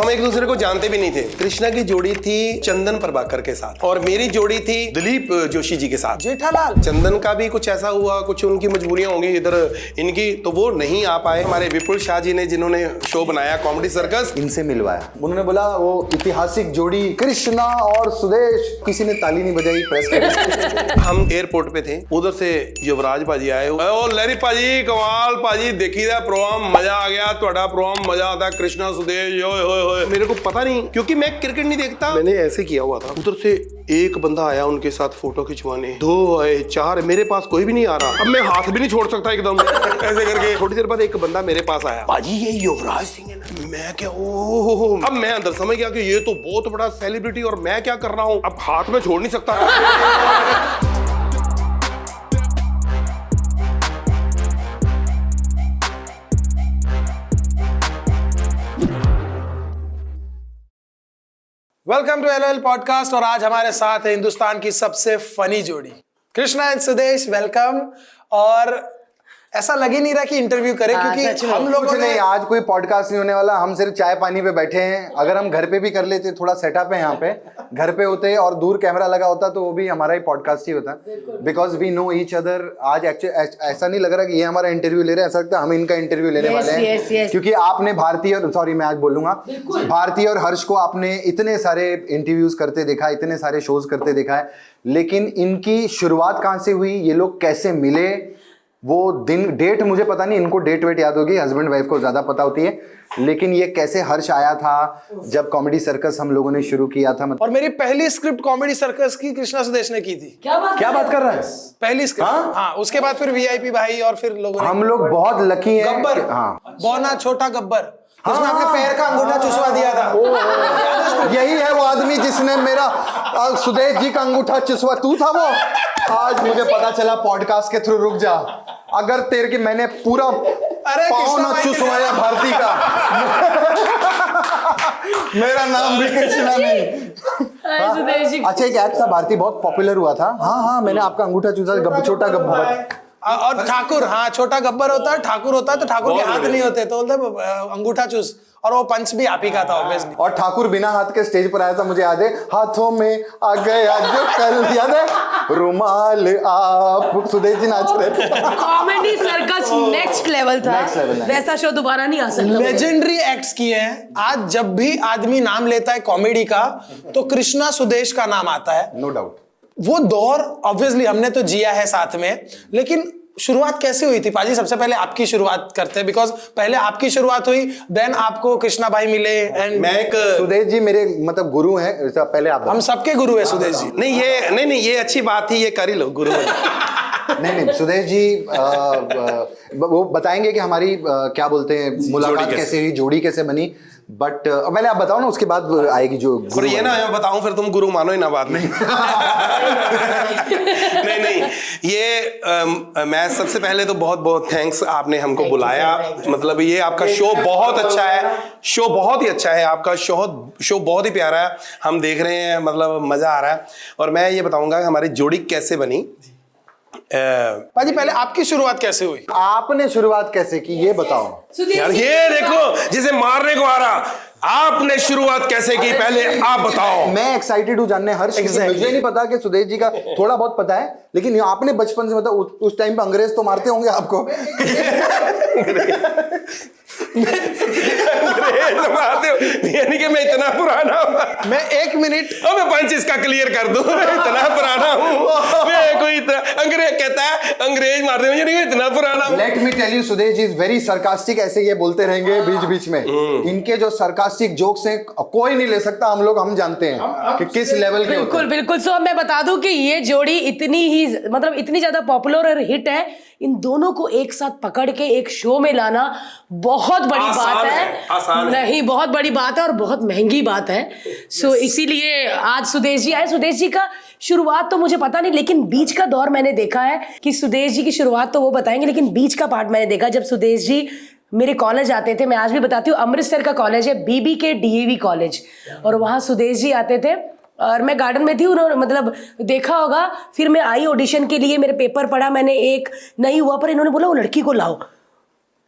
हम एक दूसरे को जानते भी नहीं थे। कृष्णा की जोड़ी थी चंदन प्रभाकर के साथ और मेरी जोड़ी थी दिलीप जोशी जी के साथ। जेठालाल चंदन का भी कुछ ऐसा हुआ, कुछ उनकी मजबूरियां होंगी इधर इनकी, तो वो नहीं आ पाए। हमारे विपुल शाह जी ने जिन्होंने शो बनाया कॉमेडी सर्कस, इनसे मिलवाया। उन्होंने बोला वो ऐतिहासिक जोड़ी कृष्णा और सुदेश, किसी ने ताली नहीं बजाई प्रेस के। हम एयरपोर्ट पे थे, उधर से युवराज भाजी आए। ओ लहरी भाजी, कमाल भाजी, देखी था प्रोग्राम, मजा आ गया, ਤੁਹਾਡਾ प्रोग्राम मजा आता, कृष्णा सुदेश ओए ओए ओए। मेरे को पता नहीं, क्योंकि मैं क्रिकेट नहीं देखता, मैंने ऐसे किया हुआ था। उधर से एक बंदा आया उनके साथ फोटो खिंचवाने, 2 आए 4, मेरे पास कोई भी नहीं आ रहा। अब मैं हाथ भी नहीं छोड़ सकता एकदम ऐसे करके। थोड़ी देर बाद एक बंदा मेरे पास आया, भाजी ये युवराज सिंह है ना। मैं क्या, ओह, अब मैं अंदर समझ गया कि ये तो बहुत बड़ा सेलिब्रिटी और मैं क्या कर रहा हूँ, अब हाथ में छोड़ नहीं सकता। Welcome to LOL podcast. और आज हमारे साथ है हिंदुस्तान की सबसे फनी जोड़ी कृष्णा एंड सुदेश। वेलकम। और ऐसा लग ही नहीं रहा कि इंटरव्यू करें, क्योंकि हम लोगों ने नहीं, आज कोई पॉडकास्ट नहीं होने वाला। हम सिर्फ चाय पानी पे बैठे हैं। अगर हम घर पे भी कर लेते, थोड़ा सेटअप है यहाँ पे, घर पे होते और दूर कैमरा लगा होता तो वो भी हमारा ही पॉडकास्ट ही होता, because we know each other. आज ऐसा नहीं लग रहा कि ये हमारा इंटरव्यू ले रहे हैं, ऐसा लगता है हम इनका इंटरव्यू लेने वाले हैं। क्योंकि आपने भारती और सॉरी मैं आज बोलूंगा, भारती और हर्ष को आपने इतने सारे इंटरव्यूज करते देखा, इतने सारे शोज करते देखा है, लेकिन इनकी शुरुआत कहाँ से हुई, ये लोग कैसे मिले, वो दिन डेट मुझे पता नहीं, इनको डेट वेट याद होगी, हस्बैंड वाइफ को ज्यादा पता होती है, लेकिन ये कैसे हर्ष आया था जब कॉमेडी सर्कस हम लोगों ने शुरू किया था। और मेरी पहली स्क्रिप्ट कॉमेडी सर्कस की कृष्णा सुदेश ने की थी। क्या बात कर रहा है? पहली स्क्रिप्ट। हाँ, उसके बाद फिर वीआईपी भाई और फिर लोगों ने, हम लोग बहुत लकी हैं। गब्बर, बौना छोटा गब्बर, जिसमें आपने पैर का अंगूठा चुसवा दिया था। यही है वो आदमी जिसने मेरा सुदेश जी का अंगूठा चुसवा, तू था वो। आज मुझे पता चला पॉडकास्ट के थ्रू। रुक जा, अगर तेरे की मैंने पूरा पाँव ना चुसवाया भारती का, मेरा नाम भी कृष्णा नहीं। अच्छा, एक ऐप था भारती, बहुत पॉपुलर हुआ था। हाँ, मैंने आपका अंगूठा चुसा, छोटा गब्बर। और ठाकुर, हाँ छोटा गब्बर होता है, ठाकुर होता है, तो ठाकुर के हाथ नहीं होते, तो बोलते अंगूठा चूस। और वो पंच भी आप ही का था ऑब्वियसली। और ठाकुर बिना हाथ के स्टेज पर आया था, मुझे याद है, हाथों में आ गया जो कल, याद है, रुमाल आप, सुदेश जी नाच रहे थे। कॉमेडी सर्कस नेक्स्ट लेवल था, वैसा शो दोबारा नहीं आ सकता। लेजेंडरी एक्ट्स किए हैं। आज जब भी आदमी नाम लेता है कॉमेडी का, तो कृष्णा सुदेश का नाम आता है, नो डाउट। वो दौर ऑब्वियसली हमने तो जिया है साथ में, लेकिन शुरुआत कैसे हुई थी पाजी? सबसे पहले आपकी शुरुआत करते हैं, बिकॉज पहले आपकी शुरुआत हुई, देन आपको कृष्णा भाई मिले। एंड मैं एक सुदेश जी मेरे मतलब गुरु हैं, पहले आप। हम सबके गुरु है सुदेश जी। नहीं ये अच्छी बात थी, ये कर ही लो गुरु। नहीं सुदेश जी वो बताएंगे कि हमारी क्या बोलते हैं मुलाकात कैसे हुई, जोड़ी कैसे बनी, बट पहले आप बताओ ना, उसके बाद आएगी जो और ये ना मैं बताऊं फिर तुम गुरु मानो ही ना बाद में। नहीं ये मैं सबसे पहले तो बहुत बहुत थैंक्स, आपने हमको बुलाया। मतलब ये आपका शो बहुत अच्छा है, शो बहुत ही अच्छा है आपका शो बहुत ही प्यारा है, हम देख रहे हैं, मतलब मजा आ रहा है। और मैं ये बताऊंगा हमारी जोड़ी कैसे बनी। पाजी पहले आपकी शुरुआत कैसे हुई? आपने शुरुआत कैसे की ये बताओ यार। ये देखो जिसे मारने को आ रहा, आपने शुरुआत कैसे की पहले आप बताओ। मैं एक्साइटेड हूँ जानने हर चीज। मुझे नहीं पता कि सुदेश जी का थोड़ा बहुत पता है, लेकिन आपने बचपन से मतलब उस टाइम पे अंग्रेज तो मारते होंगे आपको। यानी कि मैं इतना पुराना हूँ। मैं 1 मिनट मैं पंच इसका क्लियर कर दूं, मैं इतना पुराना हूँ। मैं कोई अंग्रेज कहता है अंग्रेज मारते हैं, मैं इतना पुराना हूँ। Let me tell you, Sudesh ji is very sarcastic. ऐसे ये बोलते रहेंगे बीच बीच में। इनके जो सरकास्टिक जोक्स हैं कोई नहीं ले सकता, हम जानते हैं कि किस लेवल के। बिल्कुल। सो मैं बता दूं कि ये जोड़ी इतनी ही मतलब इतनी ज्यादा पॉपुलर और हिट है, इन दोनों को एक साथ पकड़ के एक शो में लाना बहुत बड़ी बात है। नहीं, बहुत बड़ी बात है और बहुत महंगी बात है। सो इसीलिए आज सुदेश जी आए। सुदेश जी का शुरुआत तो मुझे पता नहीं, लेकिन बीच का दौर मैंने देखा है कि सुदेश जी की शुरुआत तो वो बताएंगे, लेकिन बीच का पार्ट मैंने देखा जब सुदेश जी मेरे कॉलेज आते थे। मैं आज भी बताती हूँ, अमृतसर का कॉलेज है BBK DAV कॉलेज, और वहाँ सुदेश जी आते थे और मैं गार्डन में थी, उन्होंने मतलब देखा होगा। फिर मैं आई ऑडिशन के लिए, मेरे पेपर पढ़ा मैंने, एक नहीं हुआ, पर इन्होंने बोला वो लड़की को लाओ।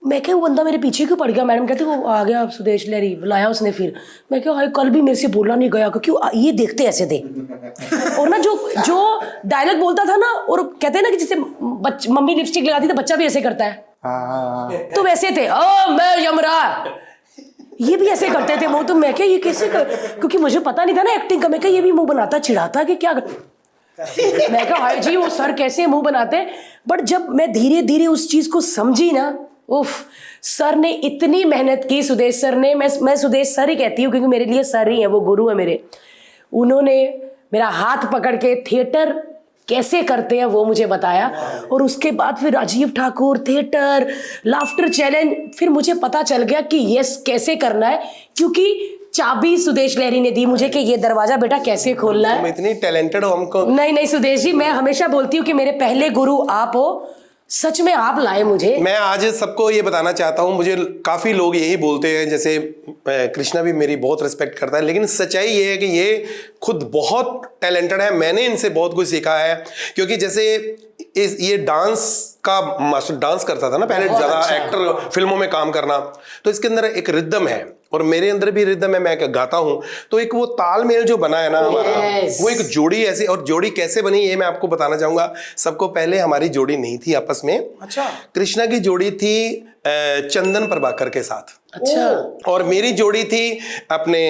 मैं क्या वो बंदा मेरे पीछे क्यों पड़ गया? मैडम कहती वो आ गया सुदेश लहरी, बुलाया उसने फिर। मैं क्या हाय कल भी मेरे से बोला नहीं गया, क्योंकि ये देखते ऐसे थे। और ना जो डायलॉग बोलता था ना, और कहते हैं ना कि जैसे मम्मी लिपस्टिक लगाती तो बच्चा भी ऐसे करता है, तो वैसे थे। ओ मैं यमराज, ये भी ऐसे करते थे मुंह। तो मैं क्या ये कैसे क्योंकि मुझे पता नहीं था ना एक्टिंग का। मैं क्या ये भी मुंह बनाता चिढ़ाता कि क्या मैं कहा हाय जी वो सर कैसे मुंह बनाते हैं। बट जब मैं धीरे धीरे उस चीज को समझी ना, उफ, सर ने इतनी मेहनत की, सुदेश सर ने, मैं सुदेश सर ही कहती हूँ क्योंकि मेरे लिए सर ही है, वो गुरु है मेरे। उन्होंने मेरा हाथ पकड़ के थिएटर कैसे करते हैं वो मुझे बताया, और उसके बाद फिर Rajeev Thakur, theatre, laughter challenge, फिर मुझे पता चल गया कि यस कैसे करना है, क्योंकि चाबी सुदेश लहरी ने दी मुझे कि ये दरवाजा बेटा कैसे खोलना है। तुम इतनी टैलेंटेड हो हमको। नहीं सुदेश जी, मैं हमेशा बोलती हूँ कि मेरे पहले गुरु आप हो, सच में आप लाए मुझे। मैं आज सबको ये बताना चाहता हूँ, मुझे काफी लोग यही बोलते हैं, जैसे कृष्णा भी मेरी बहुत रिस्पेक्ट करता है, लेकिन सच्चाई ये है कि ये खुद बहुत टैलेंटेड है। मैंने इनसे बहुत कुछ सीखा है, क्योंकि जैसे ये डांस का मास्टर डांस करता था ना पहले, ज्यादा अच्छा। एक्टर फिल्मों में काम करना, तो इसके अंदर एक रिदम है और मेरे अंदर भी रिदम है, मैं गाता हूँ, तो एक वो तालमेल जो बना है ना हमारा, वो एक जोड़ी ऐसे। और जोड़ी कैसे बनी ये मैं आपको बताना चाहूंगा। सबको पहले हमारी जोड़ी नहीं थी आपस में। अच्छा। कृष्णा की जोड़ी थी चंदन प्रभाकर के साथ। अच्छा। और मेरी जोड़ी थी अपने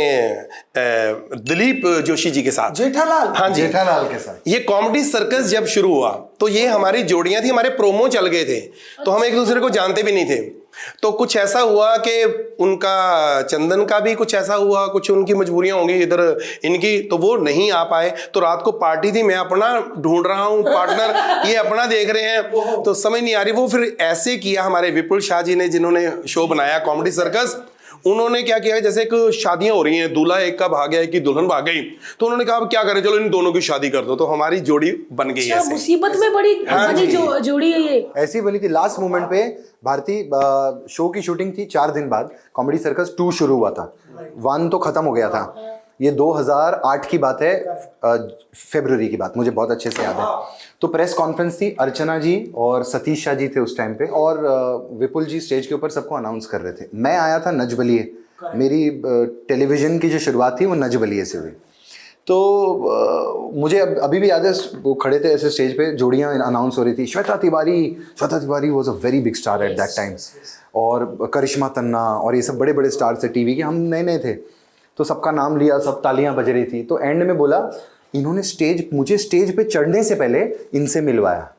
दिलीप जोशी जी के साथ। जेठालाल। हाँ जी, जेठालाल के साथ। ये कॉमेडी सर्कस जब शुरू हुआ तो ये हमारी जोड़ियां थी, हमारे प्रोमो चल गए थे, तो हम एक दूसरे को जानते भी नहीं थे। तो कुछ ऐसा हुआ कि उनका चंदन का भी कुछ ऐसा हुआ, कुछ उनकी मजबूरियां होंगी इधर इनकी, तो वो नहीं आ पाए। तो रात को पार्टी थी, मैं अपना ढूंढ रहा हूँ पार्टनर, ये अपना देख रहे हैं, तो समझ नहीं आ रही। वो फिर ऐसे किया हमारे विपुल शाह जी ने, जिन्होंने शो बनाया कॉमेडी सर्कस। उन्होंने क्या किया, जैसे कि शादियां हो रही हैं, दूल्हा एक का भाग गया, एक की दुल्हन भाग गई, तो उन्होंने कहा अब क्या करें, चलो इन दोनों की शादी कर दो। तो हमारी जोड़ी बन गई ऐसे। मुसीबत में बड़ी बड़ी जोड़ी है ये। ऐसी बनी थी। लास्ट मोमेंट पे भारती शो की शूटिंग थी, 4 दिन बाद कॉमेडी सर्कस 2 शुरू हुआ था। 1 तो खत्म हो गया था। ये 2008 की बात है, फरवरी की बात, मुझे बहुत अच्छे से याद है। तो प्रेस कॉन्फ्रेंस थी, अर्चना जी और सतीश शाह जी थे उस टाइम पे, और विपुल जी स्टेज के ऊपर सबको अनाउंस कर रहे थे। मैं आया था नच बलिए, मेरी टेलीविजन की जो शुरुआत थी वो नच बलिए से हुई। तो मुझे अभी भी याद है, वो खड़े थे ऐसे स्टेज पे, जोड़ियां अनाउंस हो रही थी। Shweta Tiwari was a very big star at that time, और करिश्मा तन्ना और ये सब बड़े बड़े स्टार थे टीवी के। हम नए नए थे, तो सबका नाम लिया, सब तालियां बज रही थी। तो एंड में बोला, इन्होंने मुझे स्टेज पे चढ़ने से पहले इनसे मिलवाया,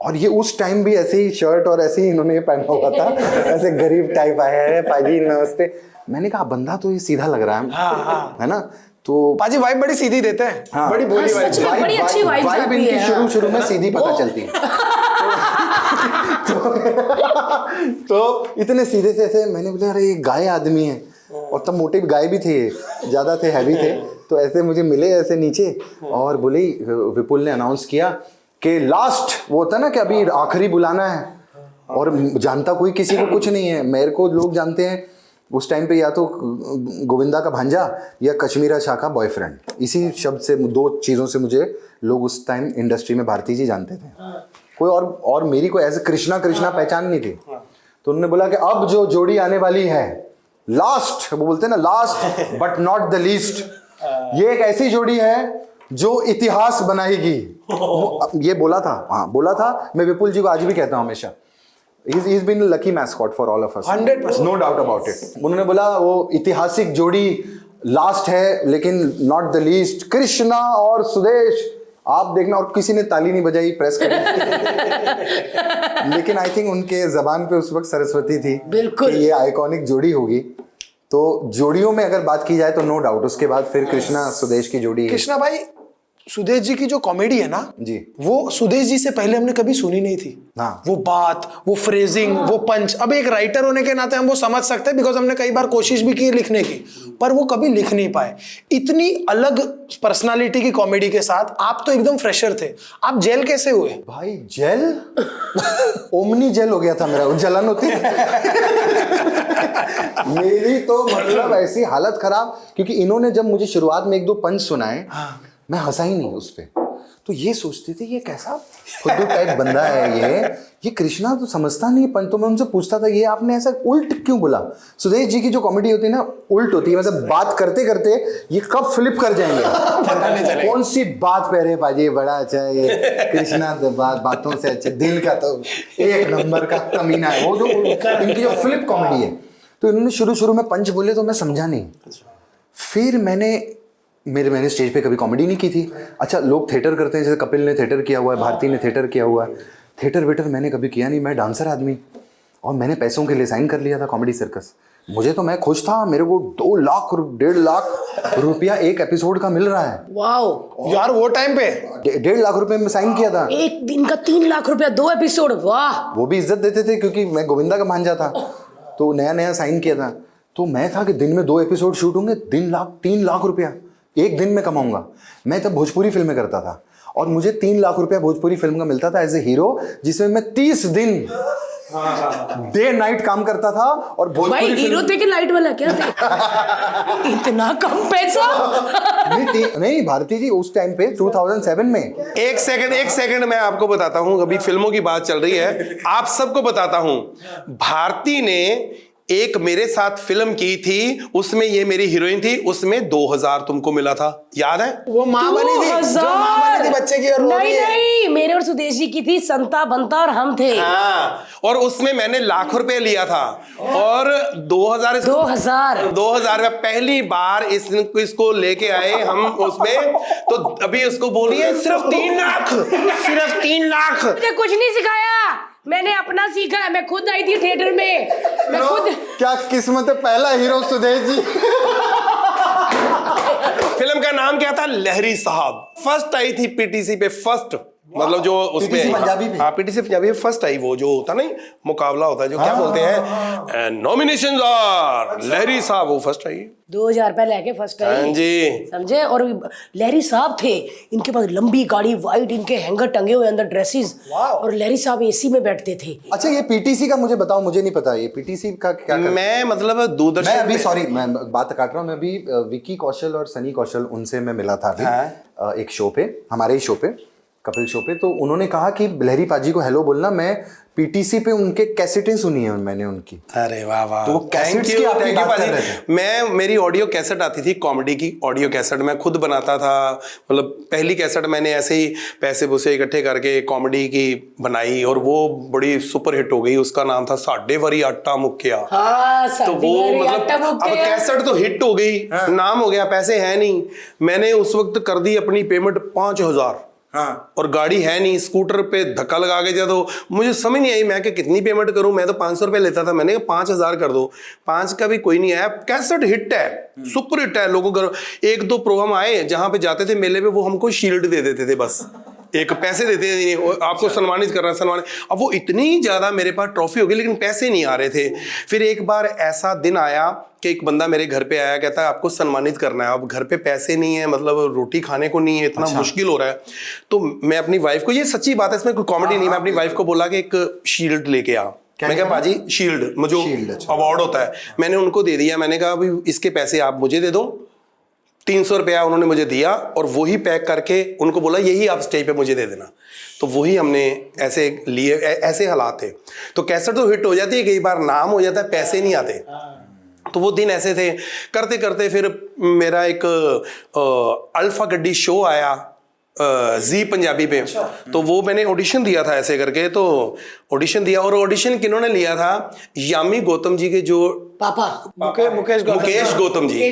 और ये उस टाइम भी ऐसे ही शर्ट और ऐसे ही इन्होंने पहना हुआ था, ऐसे गरीब टाइप आया है, पाजी नमस्ते। मैंने कहा बंदा तो ये सीधा लग रहा है, है ना? तो पाजी वाइब बड़ी सीधी देते हैं। हाँ, बड़ी बोली सच में बड़ी अच्छी वाइब वाइब आती इनकी है। शुरू में सीधी पता चलती है। तो इतने सीधे से ऐसे, मैंने बोला अरे ये गाय आदमी है, और तब मोटे गाय भी थे, ज्यादा थे, हैवी थे। तो ऐसे मुझे मिले ऐसे नीचे, और बोले विपुल ने अनाउंस किया कि लास्ट वो होता है ना कि अभी आखिरी बुलाना है, और जानता कोई किसी को कुछ नहीं है। मेरे को लोग जानते हैं उस टाइम पे या तो गोविंदा का भांजा या कश्मीरा शाह का बॉयफ्रेंड, इसी शब्द से, 2 चीज़ों से मुझे लोग उस टाइम इंडस्ट्री में भारती जी जानते थे। कोई और मेरी कोई ऐसे कृष्णा पहचान नहीं थी। तो उन्होंने बोला कि अब जो जोड़ी आने वाली है, लास्ट, वो बोलते हैं ना last but not the least, ये एक ऐसी जोड़ी है जो इतिहास बनाएगी। ये बोला था, हाँ बोला था। मैं विपुल जी को आज भी कहता हूँ हमेशा, he's been a lucky mascot for all of us, 100%, no doubt about it। उन्होंने बोला वो ऐतिहासिक जोड़ी लास्ट है, लेकिन नॉट द लीस्ट, कृष्णा और सुदेश। आप देखना, और किसी ने ताली नहीं बजाई, प्रेस करी। लेकिन आई थिंक उनके जबान पे उस वक्त सरस्वती थी बिल्कुल, कि ये आइकॉनिक जोड़ी होगी। तो जोड़ियों में अगर बात की जाए तो नो डाउट उसके बाद फिर कृष्णा सुदेश की जोड़ी है। कृष्णा भाई, सुदेश जी की जो कॉमेडी है ना जी, वो सुदेश जी से पहले हमने कभी सुनी नहीं थी। हाँ। वो बात, वो फ्रेजिंग, वो पंच। अब एक राइटर होने के नाते हम वो समझ सकते हैं, बिकॉज हमने कई बार कोशिश भी की लिखने की, पर वो कभी लिख नहीं पाए। इतनी अलग पर्सनालिटी की कॉमेडी के साथ आप तो एकदम फ्रेशर थे, आप जेल कैसे हुए भाई? जेल ओमनी जेल हो गया था मेरा, जलन होती मेरी तो मतलब ऐसी हालत खराब, क्योंकि इन्होंने जब मुझे शुरुआत में 1-2 पंच सुनाए, मैं हंसा ही नहीं उस पे। तो ये सोचते थे ये कैसा फुद्दू टाइप बंदा है ये कृष्णा तो समझता नहीं है। तो मैं उनसे पूछता था ये आपने ऐसा उल्ट क्यों बोला। सुदेश जी की जो कॉमेडी होती है ना उल्ट होती है, मतलब बात करते करते ये कब फ्लिप कर जाएंगे कौन सी बात पे रहे भाजी बड़ा अच्छा है ये कृष्णा तो बातों से अच्छा, दिल का तो एक नंबर का कमीना है वो जो इनकी जो फ्लिप कॉमेडी है। तो इन्होंने शुरू में पंच बोले तो मैं समझा नहीं, फिर मैंने स्टेज पे कभी कॉमेडी नहीं की थी। अच्छा लोग थिएटर करते हैं, जैसे कपिल ने थिएटर किया हुआ है, भारती ने थिएटर किया हुआ है, थिएटर वेटर मैंने कभी किया नहीं। मैं डांसर आदमी, और मैंने पैसों के लिए साइन कर लिया था कॉमेडी सर्कस। मुझे तो मैं खुश था, मेरे को 2 लाख 1.5 लाख रुपया एक एपिसोड का मिल रहा है। वाओ यार वो टाइम पे 1.5 लाख रुपए में साइन किया था। एक दिन का 3 लाख रुपया 2 एपिसोड, वाह। वो भी इज्जत देते थे क्योंकि मैं गोविंदा का भांजा था, तो नया साइन किया था। तो मैं था कि दिन में 2 एपिसोड शूट होंगे, 3 लाख रुपया एक दिन में कमाऊंगा। मैं तब भोजपुरी फिल्में करता था और मुझे 3 लाख रुपया भोजपुरी फिल्म का मिलता था एज ए हीरो, जिसमें मैं 30 दिन डे नाइट काम करता था। और भाई हीरो थे कि लाइट वाला क्या थे? इतना कम पैसा? नहीं भारती जी उस टाइम पे 2007 में। एक सेकंड मैं आपको बताता हूं, अभी फिल्मों की बात चल रही है, आप सबको बताता हूं। भारती ने एक मेरे साथ फिल्म की थी, उसमें ये मेरी हीरोइन थी, उसमें 2000 तुमको मिला था, याद है? वो माँ बनी थी, जो माँ बनी थी बच्चे की, और नहीं मेरे और सुदेश जी की थी, संता बनता और हम थे। हाँ, और उसमें मैंने लाख रुपए लिया था। और 2000 में पहली बार इसको लेके आए हम उसमें, तो अभी उसको बोल रही है सिर्फ 3 लाख, सिर्फ 3 लाख। मुझे कुछ नहीं सिखाया, मैंने अपना सीखा है। मैं खुद आई थी थिएटर में, मैं खुद। क्या किस्मत है, पहला हीरो सुदेश जी। फिल्म का नाम क्या था? लहरी साहब। फर्स्ट आई थी पीटीसी पे, फर्स्ट मतलब जो उसमें पंजाबी में। हाँ पीटीसी पंजाबी फर्स्ट आई, वो जो होता नहीं मुकाबला होता है जो क्या बोलते हैं, नॉमिनेशन लहरी साहब, वो फर्स्ट आई 2000 रुपए लेके फर्स्ट आई। हाँ जी समझे? और लहरी साहब थे, इनके पास लंबी गाड़ी, वाइट, इनके हैंगर टंगे हुए अंदर ड्रेसेस, और लहरी साहब एसी में बैठते थे। अच्छा ये पीटीसी का मुझे बताओ, मुझे नहीं पता ये पीटीसी का क्या मैं मतलब दूरदर्शन, मैं अभी सॉरी मैं बात काट रहा हूँ, मैं अभी विकी कौशल और सनी कौशल उनसे मैं मिला था अभी एक शो पे, हमारे ही शो पे, कपिल शो पे। तो उन्होंने कहा कि लहरी पाजी को हेलो बोलना, मैं पीटीसी पे उनके कैसेटें सुनी है मैंने उनकी। अरे वाह वाह, तो वो कैसेट्स की आपकी बात कर रहे थे। मैं मेरी ऑडियो कैसेट आती थी, कॉमेडी की ऑडियो कैसेट मैं खुद बनाता था। मतलब पहली कैसेट मैंने ऐसे ही पैसे वूसे इकट्ठे करके कॉमेडी की बनाई, और वो बड़ी सुपर हिट हो गई। उसका नाम था साडे वरी आटा मुक्या। तो वो मतलब अब कैसेट तो हिट हो गई, नाम हो गया, पैसे है नहीं। मैंने उस वक्त कर दी अपनी पेमेंट 5000। हाँ, और गाड़ी है नहीं, स्कूटर पे धक्का लगा के जा, तो मुझे समझ नहीं आई मैं कि कितनी पेमेंट करूं। मैं तो 500 रुपए लेता था, मैंने कहा 5000 कर दो। 5 का भी कोई नहीं आया। कैसेट हिट है, सुपर हिट है। लोगों को 1-2 प्रोग्राम आए जहां पे जाते थे मेले पे, वो हमको शील्ड दे देते थे, बस एक पैसे देते थे, आपको सम्मानित कर रहा है, सम्मानित। अब वो इतनी ज्यादा मेरे पास ट्रॉफी हो गई, लेकिन पैसे नहीं आ रहे थे। फिर एक बार ऐसा दिन आया कि एक बंदा मेरे घर पे आया, कहता है आपको सम्मानित करना है। अब घर पे पैसे नहीं है, मतलब रोटी खाने को नहीं है, इतना मुश्किल हो रहा है। तो मैं अपनी वाइफ को, ये सच्ची बात है, इसमें कोई कॉमेडी नहीं, मैं अपनी वाइफ को बोला कि एक शील्ड लेके आ। मैं कहा बाजी शील्ड, मुझे अवार्ड होता है, मैंने उनको दे दिया। मैंने कहा अभी इसके पैसे आप मुझे दे दो। 300 रुपया उन्होंने मुझे दिया, और वही पैक करके उनको बोला यही आप स्टेज पे मुझे दे देना। तो वही हमने ऐसे लिए, ऐसे हालात थे। तो कैसेट तो हिट हो जाती है, कई बार नाम हो जाता है, पैसे नहीं आते। तो वो दिन ऐसे थे। करते करते फिर मेरा एक अल्फा गड्डी शो आया जी पंजाबी पे। तो वो मैंने ऑडिशन दिया था ऐसे करके, तो ऑडिशन दिया। और ऑडिशन किन्होंने लिया था? यामी गौतम जी के जो पापा, मुकेश गौतम जी,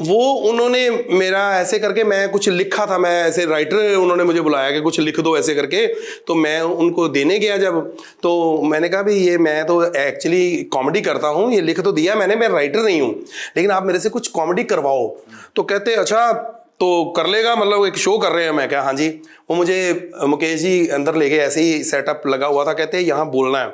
वो उन्होंने मेरा ऐसे करके, मैं कुछ लिखा था, मैं ऐसे राइटर, उन्होंने मुझे बुलाया कि कुछ लिख दो ऐसे करके। तो मैं उनको देने गया जब, तो मैंने कहा भाई ये मैं तो एक्चुअली कॉमेडी करता हूँ, ये लिख तो दिया मैंने, मैं राइटर नहीं हूँ, लेकिन आप मेरे से कुछ कॉमेडी करवाओ। तो कहते अच्छा तो कर लेगा, मतलब एक शो कर रहे हैं। मैं क्या हाँ जी। वो मुझे मुकेश जी अंदर लेके ऐसे ही सेटअप लगा हुआ था, कहते हैं यहाँ बोलना है।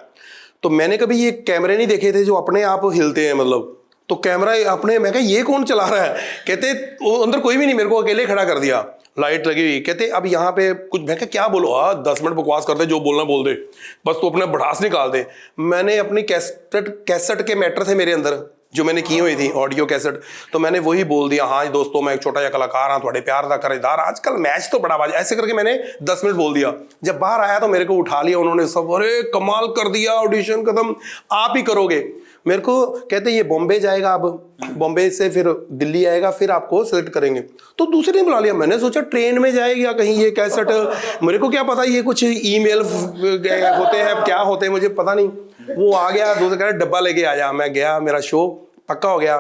तो मैंने कभी ये कैमरे नहीं देखे थे जो अपने आप हिलते हैं, मतलब तो कैमरा अपने, मैं कहा ये कौन चला रहा है? कहते वो अंदर कोई भी नहीं, मेरे को अकेले खड़ा कर दिया, लाइट लगी हुई। कहते अब यहाँ पे कुछ, मैं क्या बोलो, 10 मिनट बकवास कर दे, जो बोलना बोल दे, बस तो अपना भड़ास निकाल दे। मैंने अपनी कैसेट के मैटर थे मेरे अंदर, जो मैंने की हुई थी ऑडियो कैसेट, तो मैंने वही बोल दिया, हाँ दोस्तों मैं एक छोटा जिहा कलाकार हाँ, थोड़े प्यार दा करेदार, आजकल मैच तो बड़ा बाज, ऐसे करके मैंने 10 मिनट बोल दिया। जब बाहर आया तो मेरे को उठा लिया उन्होंने सब, अरे कमाल कर दिया, ऑडिशन खत्म, आप ही करोगे। मेरे को कहते ये बॉम्बे जाएगा, अब बॉम्बे से फिर दिल्ली आएगा, फिर आपको सेलेक्ट करेंगे। तो दूसरे दिन बुला लिया। मैंने सोचा ट्रेन में जाएगा कहीं ये कैसेट, मेरे को क्या पता ये कुछ ईमेल होते हैं क्या होते हैं मुझे पता नहीं। वो आ गया, दूसरे कह रहे डब्बा लेके आया, मैं गया, मेरा शो पक्का हो गया।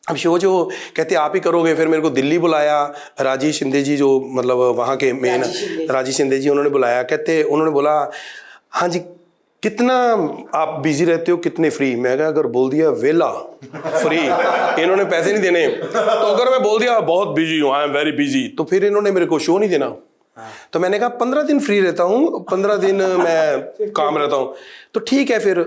अब शो जो कहते आप ही करोगे, फिर मेरे को दिल्ली बुलाया, राजीव शिंदे जी जो मतलब वहाँ के मेन राजीव शिंदे जी, उन्होंने बुलाया। कहते उन्होंने बोला हाँ जी कितना आप बिजी रहते हो, कितने फ्री। मैं कहा अगर बोल दिया वेला फ्री, इन्होंने पैसे नहीं देने, तो अगर मैं बोल दिया बहुत बिजी हूँ, आई एम वेरी बिजी, तो फिर इन्होंने मेरे को शो नहीं देना। तो मैंने कहा 15 दिन फ्री रहता हूँ, 15 दिन मैं काम रहता हूँ। तो ठीक है फिर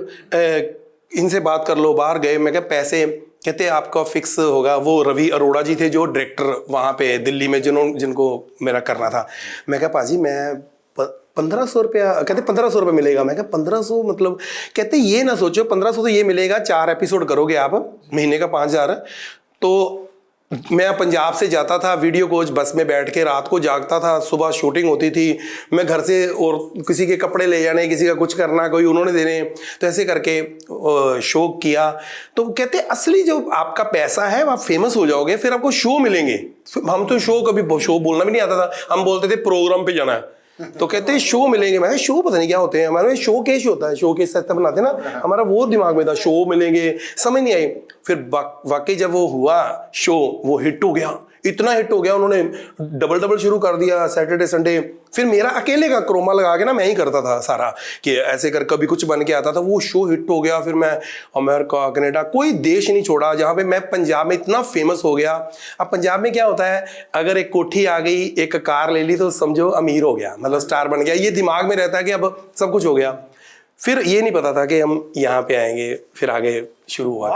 इनसे बात कर लो। बाहर गए, मैं कहा पैसे, कहते आपका फिक्स होगा। वो रवि अरोड़ा जी थे जो डायरेक्टर वहाँ पे दिल्ली में, जिनको मेरा करना था। मैं कहा पाजी मैं 1500 रुपया, कहते 1500 रुपये मिलेगा। मैं कहा 1500 मतलब, कहते ये ना सोचो 1500 तो ये मिलेगा, 4 एपिसोड करोगे आप, महीने का 5000। तो मैं पंजाब से जाता था वीडियो कोच बस में बैठ के, रात को जागता था, सुबह शूटिंग होती थी, मैं घर से और किसी के कपड़े ले जाने, किसी का कुछ करना, कोई उन्होंने देने, तो ऐसे करके शो किया। तो कहते असली जो आपका पैसा है आप फेमस हो जाओगे, फिर आपको शो मिलेंगे। हम तो कभी शो बोलना भी नहीं आता था, हम बोलते थे प्रोग्राम पे जाना है। तो कहते हैं शो मिलेंगे। मैं शो पता नहीं क्या होते हैं, हमारे शो केस होता है, शो केस सेट बनाते ना, हमारा वो दिमाग में था शो मिलेंगे, समझ नहीं आई। फिर वाकई जब वो हुआ शो, वो हिट हो गया, इतना हिट हो गया, उन्होंने डबल शुरू कर दिया सैटरडे संडे। फिर मेरा अकेले का क्रोमा लगा के ना मैं ही करता था सारा, कि ऐसे कर कभी कुछ बन के आता था। वो शो हिट हो गया, फिर मैं अमेरिका कनाडा कोई देश नहीं छोड़ा, जहाँ पे मैं पंजाब में इतना फेमस हो गया। अब पंजाब में क्या होता है, अगर एक कोठी आ गई, एक कार ले ली, तो समझो अमीर हो गया, मतलब स्टार बन गया। ये दिमाग में रहता है कि अब सब कुछ हो गया। फिर ये नहीं पता था कि हम यहाँ पे आएंगे, फिर आगे शुरू हुआ।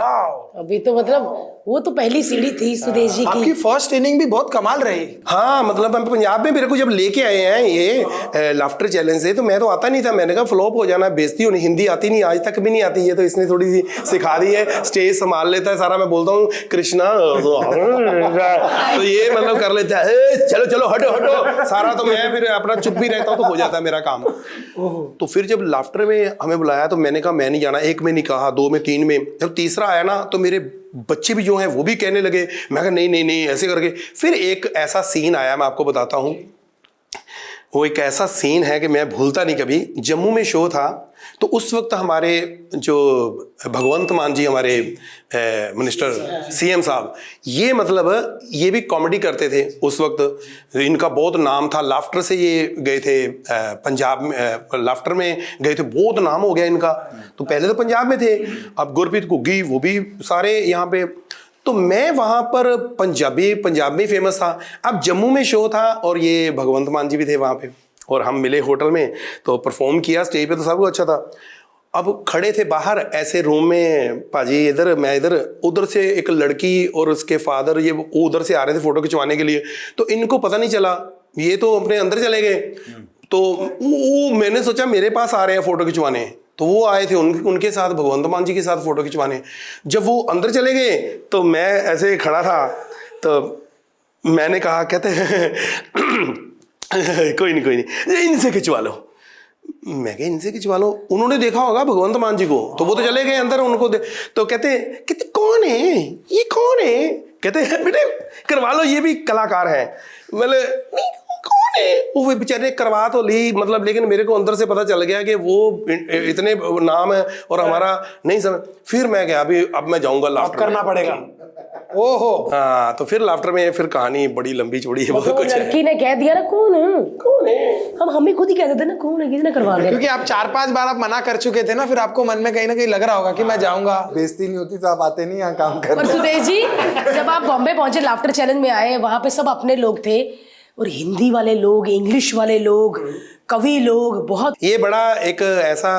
अभी तो मतलब वो तो पहली सीढ़ी थी सुदेश जी की। आपकी फर्स्ट इनिंग भी बहुत कमाल रही। हाँ मतलब हम पंजाब में मेरे को जब लेके आए हैं ये लाफ्टर चैलेंज से, तो मैं तो आता नहीं था। मैंने कहा फ्लॉप हो जाना, बेइज्जती होनी, हिंदी आती नहीं, आज तक भी नहीं आती है, तो इसने थोड़ी सी सिखा दी है, स्टेज संभाल लेता है सारा। मैं बोलता हूँ कृष्णा तो ये मतलब कर लेता है, चलो चलो हटो हटो सारा, तो मैं फिर अपना चुप भी रहता हूँ, तो हो जाता है मेरा काम। तो फिर जब लाफ्टर में हमें बुलाया तो मैंने कहा मैं नहीं जाना। 1 में नहीं कहा, 2 में, 3 में, जब तीसरा आया ना तो मेरे बच्चे भी जो हैं वो भी कहने लगे। मैं कहा नहीं नहीं नहीं ऐसे करके। फिर एक ऐसा सीन आया, मैं आपको बताता हूँ। वो एक ऐसा सीन है कि मैं भूलता नहीं कभी। जम्मू में शो था, तो उस वक्त हमारे जो भगवंत मान जी, हमारे मिनिस्टर सीएम साहब, ये मतलब ये भी कॉमेडी करते थे उस वक्त। इनका बहुत नाम था, लाफ्टर से ये गए थे पंजाब में, लाफ्टर में गए थे, बहुत नाम हो गया इनका। तो पहले तो पंजाब में थे, अब गुरप्रीत घुग्गी वो भी सारे यहाँ पे। तो मैं वहाँ पर पंजाब में फेमस था। अब जम्मू में शो था और ये भगवंत मान जी भी थे वहाँ पे, और हम मिले होटल में, तो परफॉर्म किया स्टेज पे, तो सब कुछ अच्छा था। अब खड़े थे बाहर ऐसे रूम में, पाजी इधर, मैं इधर, उधर से एक लड़की और उसके फादर ये उधर से आ रहे थे फोटो खिंचवाने के लिए। तो इनको पता नहीं चला, ये तो अपने अंदर चले गए। तो मैंने सोचा मेरे पास आ रहे हैं फोटो खिंचवाने, तो वो आए थे उनके साथ, भगवंत मान जी के साथ फोटो खिंचवाने। जब वो अंदर चले गए तो मैं ऐसे खड़ा था, तो मैंने कहा, कहते कोई नहीं इनसे खिंचवा लो। मैं कहा इनसे खिंचवा लो, उन्होंने देखा होगा भगवंत मान जी को, तो वो तो चले गए अंदर, उनको तो कहते कौन है ये, कौन है? कहते बेटे करवा लो, ये भी कलाकार है। बोले कौन है वो? बेचारे करवा तो ली, मतलब, लेकिन मेरे को अंदर से पता चल गया कि वो इतने नाम है और हमारा नहीं समझ। फिर मैं गया, अभी अब मैं जाऊंगा लाफ्टर करना पड़ेगा। ओहो हाँ, तो फिर लाफ्टर में फिर कहानी बड़ी लंबी चौड़ी है, बहुत कुछ है। लड़की ने कह दिया ना कौन है, हम खुद ही कहते थे ना कौन है, किसने करवा दिया। क्योंकि आप 4-5 बार आप मना कर चुके थे ना, फिर आपको मन में कहीं ना कहीं लग रहा होगा कि मैं जाऊंगा। बेइज्जती नहीं होती तो आप आते नहीं यहाँ काम कर। पर सुदेश जी जब आप बॉम्बे पहुंचे, लाफ्टर चैलेंज में आए, वहां पे सब अपने लोग थे, और हिंदी वाले लोग, इंग्लिश वाले लोग, कवि लोग, बहुत। ये बड़ा एक ऐसा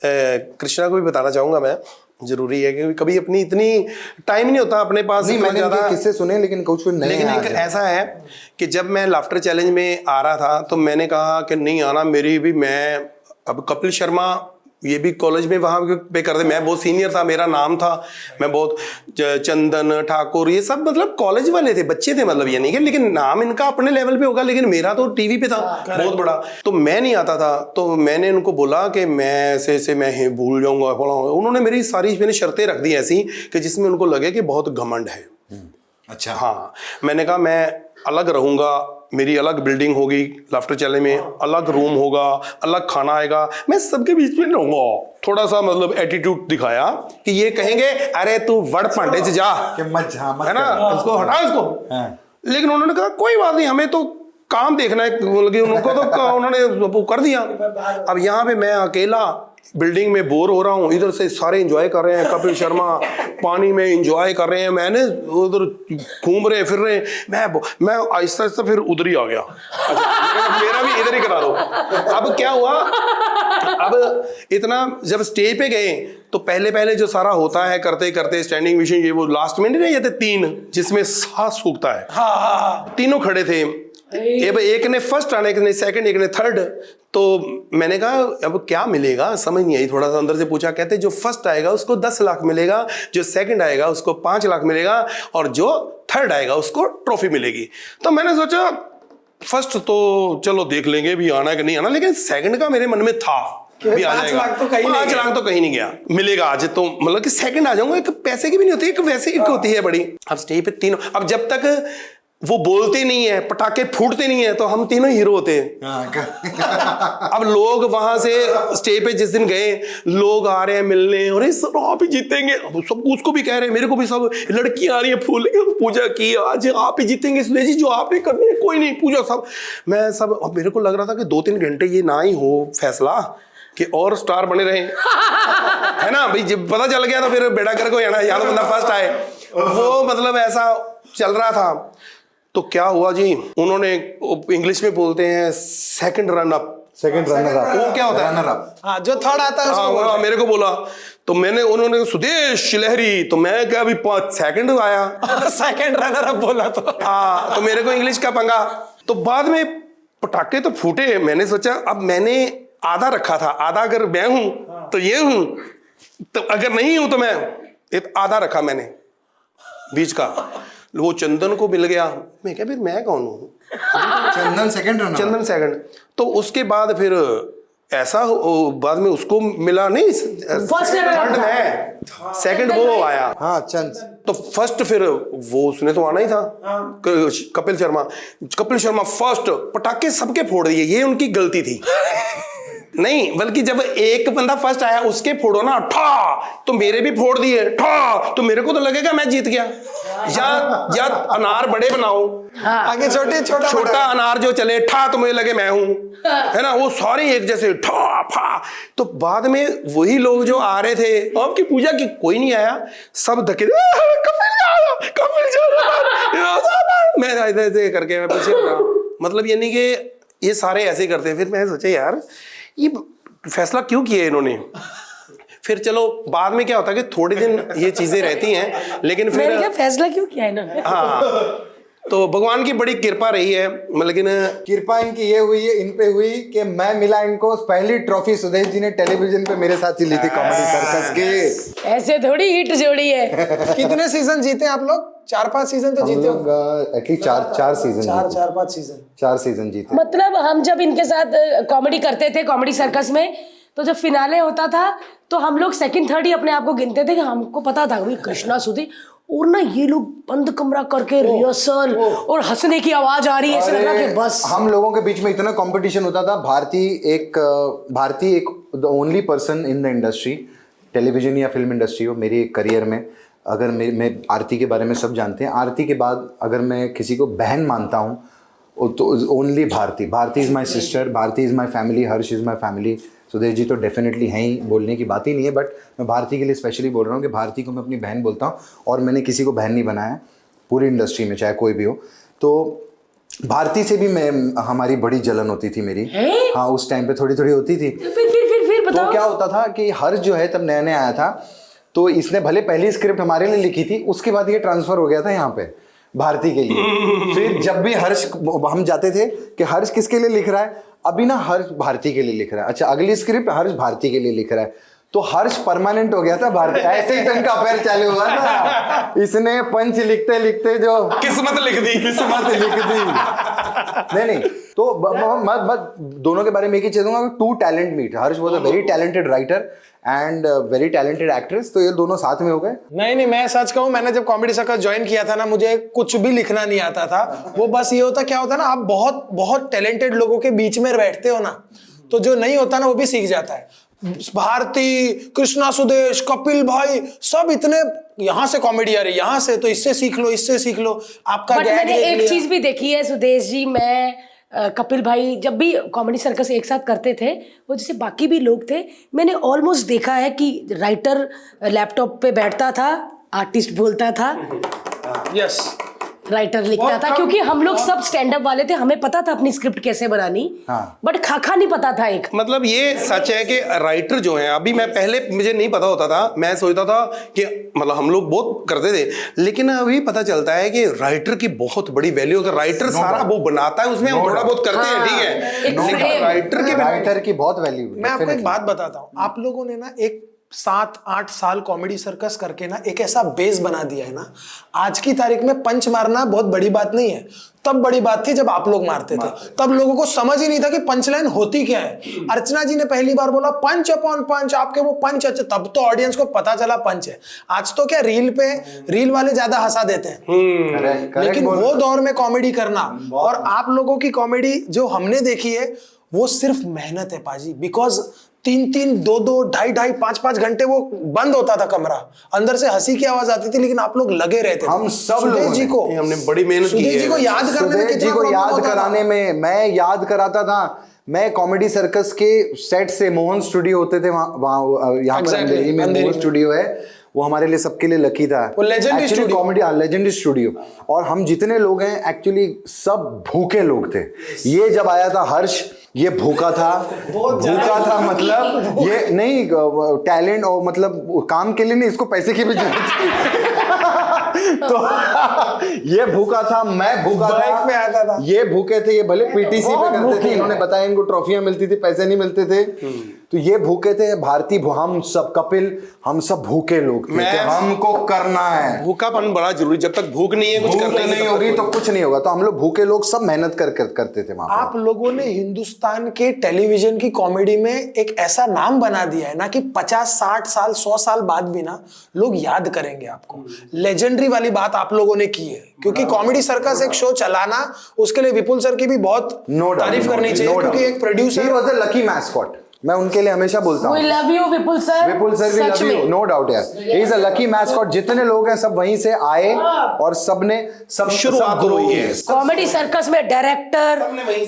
कृष्णा को भी बताना चाहूंगा मैं, जरूरी है, क्योंकि कभी अपनी इतनी टाइम नहीं होता अपने पास। नहीं, मैंने इनके किस्से सुने, लेकिन कुछ नए। लेकिन एक ऐसा है कि जब मैं लाफ्टर चैलेंज में आ रहा था तो मैंने कहा कि नहीं आना, मेरी भी, मैं अब कपिल शर्मा ये भी कॉलेज में वहाँ पे करते। मैं बहुत सीनियर था, मेरा नाम था, मैं बहुत चंदन ठाकुर ये सब मतलब कॉलेज वाले थे, बच्चे थे मतलब, ये नहीं कि, लेकिन नाम इनका अपने लेवल पे होगा, लेकिन मेरा तो टीवी पे था बहुत बड़ा। तो मैं नहीं आता था, तो मैंने उनको बोला कि मैं ऐसे मैं भूल जाऊंगा। उन्होंने मेरी सारी मैंने शर्तें रख दी ऐसी कि जिसमें उनको लगे कि बहुत घमंड है। अच्छा। हाँ, मैंने कहा मैं अलग रहूंगा, मेरी अलग बिल्डिंग होगी, लाफ्टर चैले में अलग रूम होगा, अलग खाना आएगा, मैं सबके बीच में रहूंगा। थोड़ा सा मतलब एटीट्यूड दिखाया कि ये कहेंगे अरे तू वड़ पांडे से जा, है ना, इसको हटा इसको। लेकिन उन्होंने कहा कोई बात नहीं, हमें तो काम देखना है, उनको तो उन्होंने कर दिया। अब यहाँ पे मैं अकेला बिल्डिंग में बोर हो रहा हूँ, इधर से सारे एंजॉय कर रहे हैं, कपिल शर्मा पानी में एंजॉय कर रहे हैं, मैंने उधर घूम रहे फिर रहे, मैं आहिस्ता आहिस्ता फिर उधर ही आ गया। अच्छा, मेरा भी इधर ही करा दो। अब क्या हुआ, अब इतना जब स्टेज पे गए तो पहले जो सारा होता है करते करते स्टैंडिंग मिशन, ये वो लास्ट में नहीं रह जाते 3 जिसमें सांस सूखता है, तीनों खड़े थे। एक ने फर्स्ट आना, एक ने सेकंड, एक ने थर्ड। तो मैंने कहा अब क्या मिलेगा समझ नहीं आई, थोड़ा सा अंदर से पूछा। कहते जो फर्स्ट आएगा उसको 10 लाख मिलेगा, जो सेकंड आएगा उसको 5 लाख मिलेगा, और जो थर्ड आएगा उसको ट्रॉफी मिलेगी। तो मैंने सोचा फर्स्ट तो चलो देख लेंगे भी आना कि नहीं आना, लेकिन सेकंड का मेरे मन में था भी आ जाएगा। 5 लाख तो कहीं 5 लाख तो कहीं नहीं गया, मिलेगा आज तो, मतलब कि सेकंड आ जाऊंगा। एक पैसे की भी नहीं होती, एक वैसे एक होती है बड़ी। अब स्टेज पे तीनों, अब जब तक वो बोलते नहीं है, पटाखे फूटते नहीं है, तो हम तीनों हीरो होते हैं। अब लोग वहां से स्टेज पे जिस दिन गए, लोग आ रहे हैं मिलने, और सर आप ही जीतेंगे, अब सब उसको भी कह रहे हैं, मेरे को भी सब लड़कियां आ रही है फूल, पूजा की आज आप ही जीतेंगे सुदेश जी, जो आपने करनी है कोई नहीं, पूजा सब मैं सब। अब मेरे को लग रहा था कि 2-3 घंटे ये ना ही हो फैसला कि और स्टार बने रहे, है ना भाई। जब पता चल गया तो फिर बेड़ा कर को या तो बंदा फर्स्ट आए, वो मतलब ऐसा चल रहा था। तो क्या हुआ जी, उन्होंने इंग्लिश में बोलते हैं सेकंड रनर अप, वो क्या होता है रनर अप, हाँ, जो थर्ड आता है उसको हाँ, मेरे को बोला तो उन्होंने सुदेश लहरी, तो मैं क्या अभी 5 सेकंड आया सेकंड रनर अप बोला तो हाँ, तो मेरे को इंग्लिश का पंगा। तो बाद में पटाखे तो फूटे, मैंने सोचा अब मैंने आधा रखा था, आधा अगर मैं हूं तो ये हूं, तो अगर नहीं हूं तो मैं एक आधा रखा मैंने बीच का। वो चंदन को मिल गया, मैं क्या फिर मैं कौन हूँ, चंदन सेकंड। तो उसके बाद फिर ऐसा बाद में उसको मिला नहीं, थर्ड में सेकंड वो आया। हाँ चंद। तो फर्स्ट फिर वो उसने तो आना ही था, कपिल शर्मा फर्स्ट, पटाखे सबके फोड़ दिए, ये उनकी गलती थी। नहीं, बल्कि जब एक बंदा फर्स्ट आया उसके फोड़ो ना ठा, तो मेरे भी फोड़ दिए ठा, तो मेरे को तो लगेगा मैं जीत गया। या अनार बड़े बनाओ, आगे छोटा अनार जो चले ठा, तो मुझे लगे मैं हूं, है ना, वो सारे एक जैसे ठा फा। तो बाद में वही लोग जो आ रहे थे, आपकी पूजा की कोई नहीं आया, सब धके मैं ऐसे करके मैं पीछे हटा। मतलब ये नहीं कि ये सारे ऐसे करते हैं। फिर मैं सोचा यार ये फैसला क्यों किया इन्होंने। फिर चलो बाद में क्या होता है कि थोड़े दिन ये चीजें रहती हैं, लेकिन फिर मैंने क्या फैसला क्यों किया इन्होंने। हाँ, तो भगवान की बड़ी कृपा रही है, लेकिन कृपा इनकी ये हुई है, इन पे हुई कि मैं मिला इनको पहली ट्रॉफी सुदेश जी ने टेलीविजन पे मेरे साथ ही ली थी कॉमेडी सर्कस के। ऐसे थोड़ी हिट जोड़ी है। कितने सीजन जीते आप लोग? 4-5 सीजन तो जीते हो। एटलीस्ट 4 सीजन, 4-5 सीजन, 4 सीजन जीते। मतलब हम जब इनके साथ कॉमेडी करते थे कॉमेडी सर्कस में, तो जब फिनाले होता था तो हम लोग सेकंड थर्ड ही अपने आप को गिनते थे कि हमको पता था भाई कृष्णा सुदेश, और ना ये लोग बंद कमरा करके रिहर्सल और हंसने की आवाज आ रही है, ऐसा लग रहा कि बस हम लोगों के बीच में इतना कंपटीशन होता था। भारती एक the only person in the industry, television या फिल्म इंडस्ट्री हो, मेरी एक करियर में, अगर मैं आरती के बारे में सब जानते हैं, आरती के बाद अगर मैं किसी को बहन मानता हूँ तो only Bharti is my sister, Bharti is my family, Harsh is my family. Sudesh ji तो डेफिनेटली हैं ही, बोलने की बात ही नहीं है, बट मैं भारती के लिए स्पेशली बोल रहा हूँ कि भारती को मैं अपनी बहन बोलता हूँ, और मैंने किसी को बहन नहीं बनाया पूरी इंडस्ट्री में, चाहे कोई भी हो। तो भारती से भी हमारी बड़ी जलन होती थी मेरी। हाँ, उस टाइम पे थोड़ी होती थी। फिर बताओ। तो क्या होता था कि हर्ष जो है तब नया आया था, तो इसने भले पहली स्क्रिप्ट हमारे लिए लिखी थी, उसके बाद ये ट्रांसफ़र हो गया था यहाँ पे, भारती के लिए। फिर जब भी हर्ष, हम जाते थे कि हर्ष किसके लिए लिख रहा है, अभी ना हर्ष भारती के लिए लिख रहा है, अच्छा अगली स्क्रिप्ट हर्ष भारती के लिए लिख रहा है, तो हर्ष परमानेंट हो गया था भारती। ऐसे ही तो इनका अफेयर चालू हुआ था। इसने पंच लिखते लिखते जो किस्मत लिख दी। नहीं तो मैं दोनों के बारे में एक ही चीज दूंगा, two talent meet. Harsh was a very talented writer and very talented actress, तो ये दोनों साथ में हो गए। नहीं, मैं सच कहूं, मैंने जब कॉमेडी सर्कस ज्वाइन किया था ना, मुझे कुछ भी लिखना नहीं आता था। वो बस ये होता, क्या होता ना, आप बहुत बहुत टैलेंटेड लोगों के बीच में बैठते हो ना, तो जो नहीं होता ना वो भी सीख जाता है। भारती, कृष्णा सुदेश, कपिल भाई, सब इतने यहाँ से कॉमेडी आ रही, यहाँ से, तो इससे सीख लो, इससे सीख लो। आपका बट मैंने एक चीज भी देखी है सुदेश जी, मैं कपिल भाई जब भी कॉमेडी सर्कस एक साथ करते थे, वो जैसे बाकी भी लोग थे, मैंने ऑलमोस्ट देखा है कि राइटर लैपटॉप पे बैठता था, आर्टिस्ट बोलता था, यस, राइटर लिखता था, क्योंकि हम लोग सब स्टैंड अप वाले थे, हमें पता था अपनी स्क्रिप्ट कैसे बनानी, बट खाखा नहीं पता था एक। मतलब ये सच है कि राइटर जो है, अभी मैं पहले मुझे नहीं पता होता था, मैं सोचता था कि मतलब हम लोग बहुत करते थे, लेकिन अभी पता चलता है कि राइटर की बहुत बड़ी वैल्यू है। राइटर सारा वो बनाता है, उसमें हम थोड़ा बहुत करते हैं, ठीक है, लेकिन राइटर की बहुत वैल्यू। मैं आपको एक बात बताता हूँ, आप लोगों ने ना एक 7-8 साल कॉमेडी सर्कस करके ना एक ऐसा बेस बना दिया है ना, आज की तारीख में पंच मारना बहुत बड़ी बात नहीं है। तब बड़ी बात थी जब आप लोग मारते थे, तब लोगों को समझ ही नहीं था कि पंच लाइन होती क्या है। अर्चना जी ने पहली बार बोला पंच अपॉन पंच, आपके वो पंच, तब तो ऑडियंस को पता चला पंच है। आज तो क्या रील पे रील वाले ज्यादा हंसा देते हैं, लेकिन वो दौर में कॉमेडी करना, और आप लोगों की कॉमेडी जो हमने देखी है, वो सिर्फ मेहनत है पाजी। बिकॉज 3-3, 2-2, 2.5-2.5, 5-5 घंटे वो बंद होता था कमरा, अंदर से हंसी की आवाज आती थी, लेकिन आप लोग लगे रहते थे। हम सब लोगों जी को हमने बड़ी मेहनत की है। सुदेश जी को याद करने में, जी को याद कराने में, मैं याद कराता था। मैं कॉमेडी सर्कस के सेट से, मोहन स्टूडियो होते थे वहाँ यहाँ पर अंधेरी में मोहन स्टूडियो है, वो हमारे लिए, सबके लिए लकी था। वो legendary studio, comedy, legendary studio. और हम जितने लोग हैं एक्चुअली सब भूखे लोग थे। ये जब आया था हर्ष, ये भूखा था, मतलब ये नहीं टैलेंट और मतलब काम के लिए नहीं, इसको पैसे की भी जरूरत थी। तो ये भूखा था, मैं भूखा था, में आता था। ये भूखे थे, ये भले पीटीसी पे करते थे, इन्होंने बताया इनको ट्रॉफियां मिलती थी, पैसे नहीं मिलते थे, तो ये भूखे थे। भारती, हम सब, कपिल, हम सब भूखे लोग थे, हमको करना है। भूखापन बड़ा जरूरी, जब तक भूख नहीं है, कुछ करना नहीं होगी तो कुछ नहीं होगा। तो हम लोग भूखे लोग सब मेहनत करते थे वहां। आप लोगों ने हिंदुस्तान के टेलीविजन की कॉमेडी में एक ऐसा नाम बना दिया है ना कि 50-60 साल 100 साल बाद भी ना लोग याद करेंगे आपको। लेजेंडरी वाली बात आप लोगों ने की है, क्योंकि कॉमेडी सर्कस एक शो चलाना, उसके लिए विपुल सर की भी बहुत तारीफ करनी चाहिए, क्योंकि एक producer, he was the lucky mascot. मैं उनके लिए हमेशा बोलता हूँ, We love you, Vipul sir. Vipul sir, we love you, no doubt यार। He is a lucky mascot। जितने लोग हैं सब वहीं से आए और सबने सब शुरुआत हुई है। कॉमेडी सर्कस में डायरेक्टर,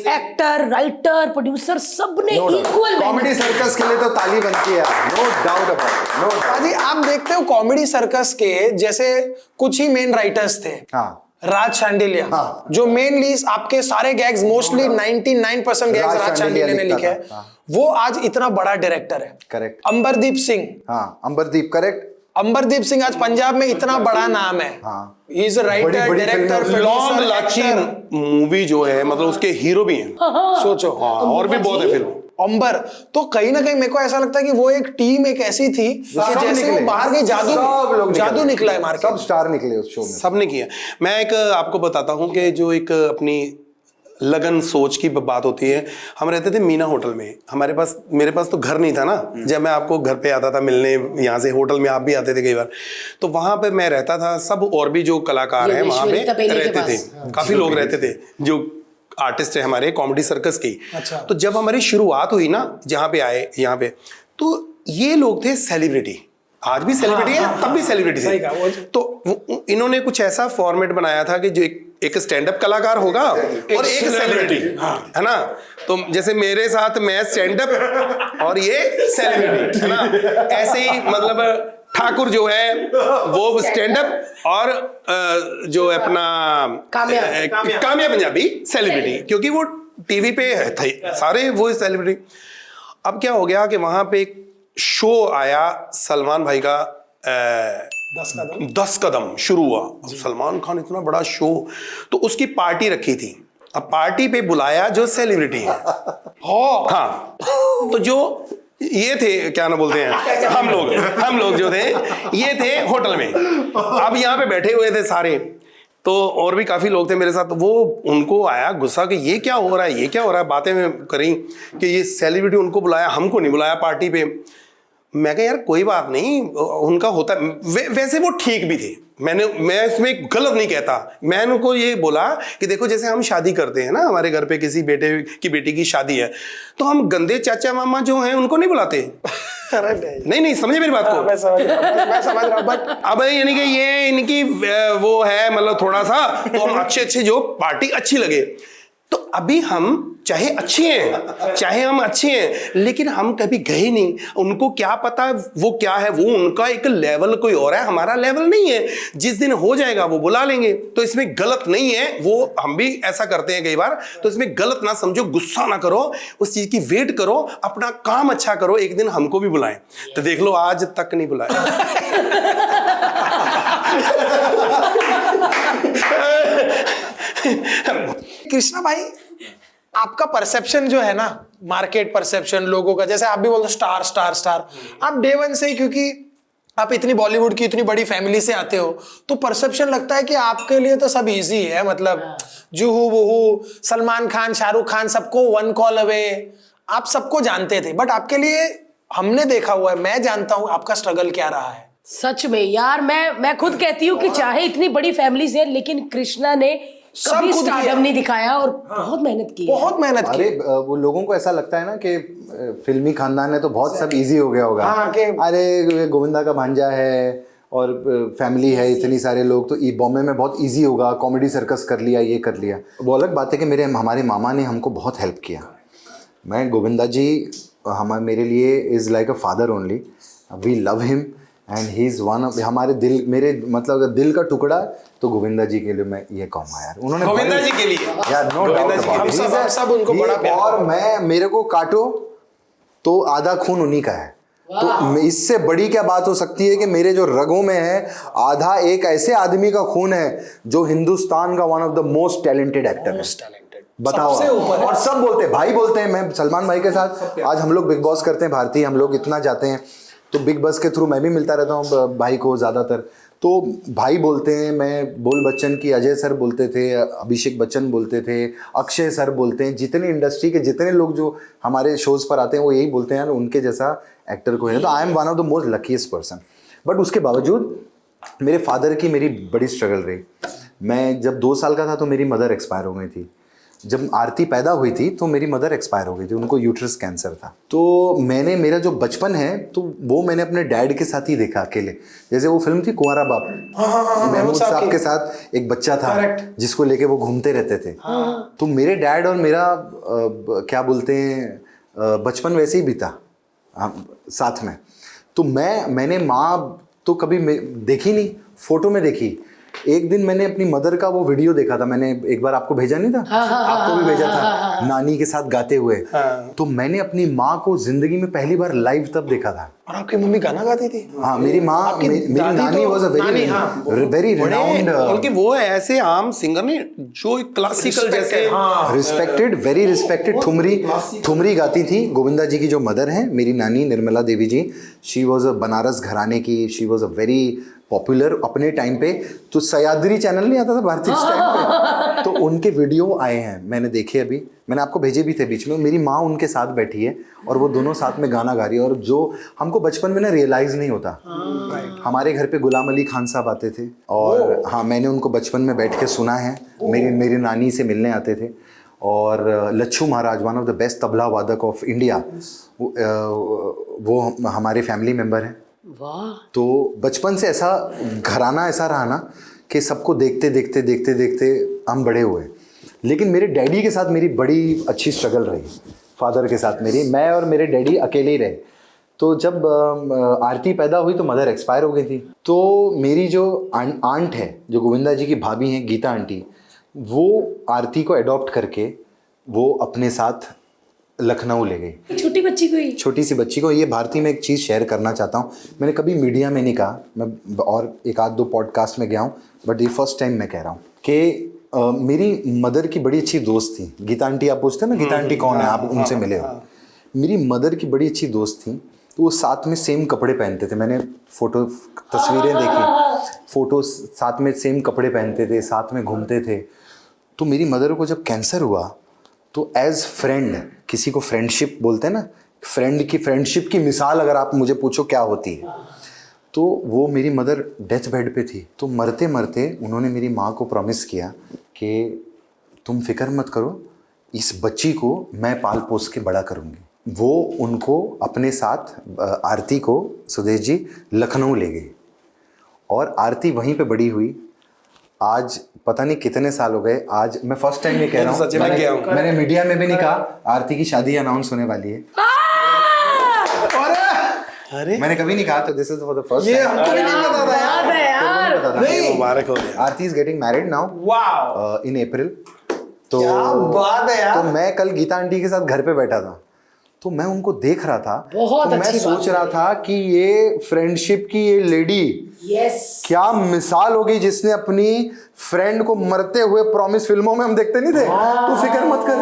एक्टर, राइटर, प्रोड्यूसर, सबने इक्वल। कॉमेडी सर्कस के लिए तो ताली बनती है, no doubt about, no doubt. आप देखते हो कॉमेडी सर्कस के जैसे कुछ ही मेन राइटर्स थे, हाँ, राज शांडिलिया, जो मेनली आपके सारे गैग्स, मोस्टली 99% गैग्स राज शांडिलिया ने लिखे हैं, वो आज इतना बड़ा डायरेक्टर है। करेक्ट। अंबरदीप सिंह, हाँ, अंबरदीप, करेक्ट। अंबरदीप सिंह आज पंजाब में इतना बड़ा नाम है। He is a writer, director, long लाची मूवी जो है, मतलब उसके हीरो भी हैं, सोचो। और भी बहुत है फिल्म। अंबर तो कहीं ना कहीं मेरे को ऐसा लगता है कि वो एक टीम एक ऐसी थी कि जैसे वो बाहर गई, जादू निकला है मार्केट, सब स्टार निकले उस शो में, सबने किया। मैं एक आपको बताता हूँ कि जो एक अपनी लगन सोच की बात होती है। हम रहते थे मीना होटल में, मेरे पास तो घर नहीं था ना, जब मैं आपको घर पे आता था मिलने, यहाँ से होटल में आप भी आते थे कई बार, तो वहां पे मैं रहता था, सब और भी जो कलाकार हैं वहां पे रहते थे, काफी लोग रहते थे जो आर्टिस्ट है हमारे कॉमेडी सर्कस के। अच्छा। तो जब हमारी शुरुआत हुई ना, जहाँ पे आए यहाँ पे, तो ये लोग थे सेलिब्रिटी, आज भी सेलिब्रिटी है, तब भी सेलिब्रिटी थे। तो इन्होंने कुछ ऐसा फॉर्मेट बनाया था कि जो एक स्टैंड अप कलाकार होगा और एक सेलिब्रिटी, है ना। तो जैसे मेरे साथ मैं स्टैंड अप और ये सेलिब्रिटी, है ना। ऐसे ही मतलब ठाकुर जो है वो स्टैंड अप और जो अपना काम्या पंजाबी सेलिब्रिटी, क्योंकि वो टीवी पे थे सारे वो सेलिब्रिटी। अब क्या हो गया कि वहां पे एक शो आया सलमान भाई का, 10 कदम शुरू हुआ। अब सलमान खान इतना बड़ा शो, तो उसकी पार्टी रखी थी। अब पार्टी पे बुलाया जो सेलिब्रिटी है, हाँ, तो जो ये थे, क्या ना बोलते हैं, हम लोग जो थे, ये थे होटल में। अब यहाँ पे बैठे हुए थे सारे, तो और भी काफी लोग थे मेरे साथ। वो उनको आया गुस्सा कि ये क्या हो रहा है, ये क्या हो रहा है। बातें में करी कि ये सेलिब्रिटी उनको बुलाया, हमको नहीं बुलाया पार्टी पे। मैं कहा यार कोई बात नहीं, उनका होता वैसे वो ठीक भी थे। मैं इसमें गलत नहीं कहता। मैंने उनको ये बोला कि देखो जैसे हम शादी करते हैं ना, हमारे घर पे किसी बेटी की शादी है, तो हम गंदे चाचा मामा जो हैं उनको नहीं बुलाते। नहीं समझे मेरी बात को। मैं समझ रहा हूँ बट अब यानी कि ये इनकी वो है, मतलब थोड़ा सा तो हम अच्छे जो पार्टी अच्छी लगे। तो अभी हम चाहे हम अच्छे हैं, लेकिन हम कभी गए नहीं। उनको क्या पता वो क्या है, वो उनका एक लेवल कोई और है, हमारा लेवल नहीं है। जिस दिन हो जाएगा वो बुला लेंगे, तो इसमें गलत नहीं है। वो हम भी ऐसा करते हैं कई बार, तो इसमें गलत ना समझो, गुस्सा ना करो, उस चीज की वेट करो, अपना काम अच्छा करो, एक दिन हमको भी बुलाएं। तो देख लो आज तक नहीं बुलाया। कृष्णा भाई, आपका परसेप्शन जो है ना, मार्केट परसेप्शन लोगों का, जैसे आप भी बोलते स्टार, आप डे वन से ही, क्योंकि आप इतनी बॉलीवुड की इतनी बड़ी फैमिली से आते हो, तो परसेप्शन लगता है कि आपके लिए तो सब इजी है। मतलब जुहू वुहू, सलमान खान, शाहरुख खान, सबको वन कॉल अवे, आप सबको जानते थे। बट आपके लिए हमने देखा हुआ है, मैं जानता हूं आपका स्ट्रगल क्या रहा है। सच में यार, मैं खुद कहती हूँ कि चाहे इतनी बड़ी फैमिली से, लेकिन कृष्णा ने कभी स्टारडम नहीं दिखाया और बहुत मेहनत की। अरे वो लोगों को ऐसा लगता है ना कि फिल्मी खानदान है तो बहुत सब इजी हो गया होगा। अरे गोविंदा का भांजा है और फैमिली है, इतनी सारे लोग, तो बॉम्बे में बहुत इजी होगा, कॉमेडी सर्कस कर लिया, ये कर लिया। वो अलग बात है कि हमारे मामा ने हमको बहुत हेल्प किया। मैं गोविंदा जी मेरे लिए is like a father only. We love him and he is one of हमारे दिल, मेरे मतलब अगर दिल का टुकड़ा तो गोविंदा जी के लिए मैं ये कहूँगा यार। उन्होंने गोविंदा जी के लिए यार नो डाउट, सब उनको बड़ा प्यार। और मेरे को काटो तो आधा खून उन्हीं का है। तो इससे बड़ी क्या बात हो सकती है कि मेरे जो रगों में है आधा एक ऐसे आदमी का खून है जो हिंदुस्तान का one of the most talented actor है। बताओ, और सब बोलते हैं, भाई बोलते हैं। मैं सलमान भाई के साथ आज हम लोग बिग बॉस करते हैं, भारतीय हम लोग इतना जाते हैं, तो बिग बॉस के थ्रू मैं भी मिलता रहता हूँ भाई को ज़्यादातर। तो भाई बोलते हैं, मैं बोल बच्चन की अजय सर बोलते थे, अभिषेक बच्चन बोलते थे, अक्षय सर बोलते हैं, जितने इंडस्ट्री के जितने लोग जो हमारे शोज़ पर आते हैं वो यही बोलते हैं उनके जैसा एक्टर को है। तो I am one of the most luckiest person. But उसके बावजूद मेरे फादर की मेरी बड़ी स्ट्रगल रही। मैं जब 2 साल का था तो मेरी मदर एक्सपायर हो गई थी। जब आरती पैदा हुई थी तो मेरी मदर एक्सपायर हो गई थी, उनको यूट्रस कैंसर था। तो मेरा जो बचपन है तो वो मैंने अपने डैड के साथ ही देखा अकेले। जैसे वो फिल्म थी कुंवारा बाप, महमूद साहब के साथ एक बच्चा था जिसको लेके वो घूमते रहते थे। तो मेरे डैड और मेरा क्या बोलते हैं बचपन वैसे ही बीता साथ में। तो मैंने माँ तो कभी देखी नहीं, फोटो में देखी। एक दिन मैंने अपनी मदर का वो वीडियो देखा था, मैंने एक बार आपको भेजा नहीं था? आपको भी भेजा था, नानी के साथ गाते हुए। तो मैंने अपनी माँ को जिंदगी में पहली बार लाइव तब देखा था। और आपकी मम्मी गाना गाती थी? हाँ, मेरी माँ, मेरी नानी वाज अ वेरी रिनाउंड, उनकी वो ऐसे आम सिंगर ने जो क्लासिकल जैसे रिस्पेक्टेड, वेरी रिस्पेक्टेड। ठुमरी गाती थी। गोविंदा जी की जो मदर हैं मेरी नानी निर्मला देवी जी, शी वाज अ बनारस घराने की, she was a very popular अपने टाइम पे। तो सयाद्री चैनल नहीं आता था भारतीय उस टाइम पे, तो उनके वीडियो आए हैं, मैंने देखे। अभी मैंने आपको भेजे भी थे बीच में। मेरी माँ उनके साथ बैठी है और वो दोनों साथ में गाना गा रही है। और जो हमको बचपन में ना रियलाइज नहीं होता, हमारे घर पे गुलाम अली खान साहब आते थे और हाँ, मैंने उनको बचपन में बैठ के सुना है। मेरी नानी से मिलने आते थे। और Lachhu Maharaj, one of the best tabla वादक ऑफ इंडिया, वो हमारे फैमिली मेम्बर हैं। तो बचपन से ऐसा घराना ऐसा रहा ना कि सबको देखते देखते देखते देखते हम बड़े हुए। लेकिन मेरे डैडी के साथ मेरी बड़ी अच्छी स्ट्रगल रही, फादर के साथ मेरी। मैं और मेरे डैडी अकेले ही रहे। तो जब आरती पैदा हुई तो मदर एक्सपायर हो गई थी। तो मेरी जो आंट है, जो गोविंदा जी की भाभी हैं, गीता आंटी, वो आरती को अडॉप्ट करके वो अपने साथ लखनऊ ले गई। छोटी बच्ची को ही? छोटी सी बच्ची को। ये भारती में एक चीज़ शेयर करना चाहता हूँ, मैंने कभी मीडिया में नहीं कहा, मैं और एक आध दो पॉडकास्ट में गया हूँ, बट ये फर्स्ट टाइम मैं कह रहा हूँ कि मेरी मदर की बड़ी अच्छी दोस्त थी। गीता आंटी आप पूछते हैं ना, गीता आंटी कौन है, आप उनसे मिले हो। मेरी मदर की बड़ी अच्छी दोस्त थी, तो वो साथ में सेम कपड़े पहनते थे। मैंने तस्वीरें देखी, फोटो साथ में सेम कपड़े पहनते थे, साथ में घूमते थे। तो मेरी मदर को जब कैंसर हुआ तो एज फ्रेंड, किसी को फ्रेंडशिप बोलते हैं ना, फ्रेंडशिप की मिसाल अगर आप मुझे पूछो क्या होती है, तो वो मेरी मदर डेथ बेड पे थी। तो मरते मरते उन्होंने मेरी माँ को प्रॉमिस किया कि तुम फिक्र मत करो, इस बच्ची को मैं पाल पोस के बड़ा करूँगी। वो उनको अपने साथ, आरती को सुदेश जी लखनऊ ले गए और आरती वहीं पे बड़ी हुई। आज पता नहीं कितने साल हो गए। आज मैं फर्स्ट टाइम ये कह रहा हूँ, मैंने मीडिया में भी नहीं कहा, आरती की शादी अनाउंस होने वाली है। अरे मैंने कभी नहीं कहा, तो this is for the first ये हमको भी नहीं पता था यार। नहीं, मुबारक हो गया। Aarti is getting married now wow, in April. तो क्या बात है यार। तो मैं कल गीता आंटी के साथ घर पे बैठा था, तो मैं उनको देख रहा था, बहुत तो मैं अच्छी सोच रहा था कि ये फ्रेंडशिप की ये लेडी यस, क्या क्या मिसाल होगी, जिसने अपनी फ्रेंड को मरते हुए प्रॉमिस, फिल्मों में हम देखते नहीं थे, तू फिक्र मत कर,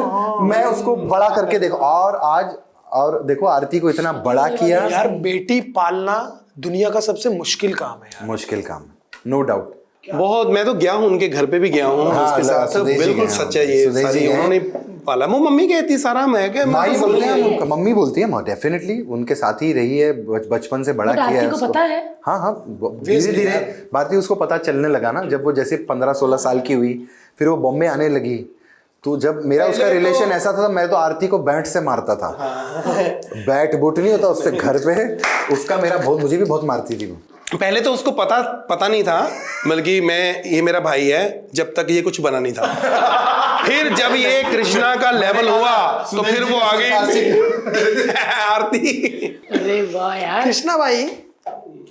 मैं उसको बड़ा करके देखो। और आज और देखो आरती को इतना बड़ा किया। यार बेटी पालना दुनिया का सबसे मुश्किल काम है यार। मुश्किल काम, नो डाउट। बहुत, मैं तो गया हूँ, उनके घर पे भी गया हूँ। हाँ, उसके साथ सुदेश जी बिल्कुल गए हैं। सच है ये सुदेश जी सारी, गए हैं। उन्होंने पाला। वो मम्मी कहती सारा, मैं क्या माई बोलते हैं, मम्मी बोलती है, डेफिनेटली उनके साथ ही रही है, बचपन से बड़ा किया है को उसको। पता है? हाँ हाँ, धीरे धीरे भारती उसको पता चलने लगा ना, जब वो जैसे 15-16 साल की हुई, फिर वो बॉम्बे आने लगी। तो जब मेरा उसका रिलेशन ऐसा था, मैं तो आरती को बैट से मारता था। बैट बूट नहीं होता उससे घर पे, उसका मेरा बहुत, मुझे भी बहुत मारती थी वो। पहले तो उसको पता नहीं था, बल्कि ये मेरा भाई है, जब तक ये कुछ बना नहीं था। फिर जब ये कृष्णा का लेवल हुआ तो फिर वो आ गई आरती। अरे वाह यार। कृष्णा भाई,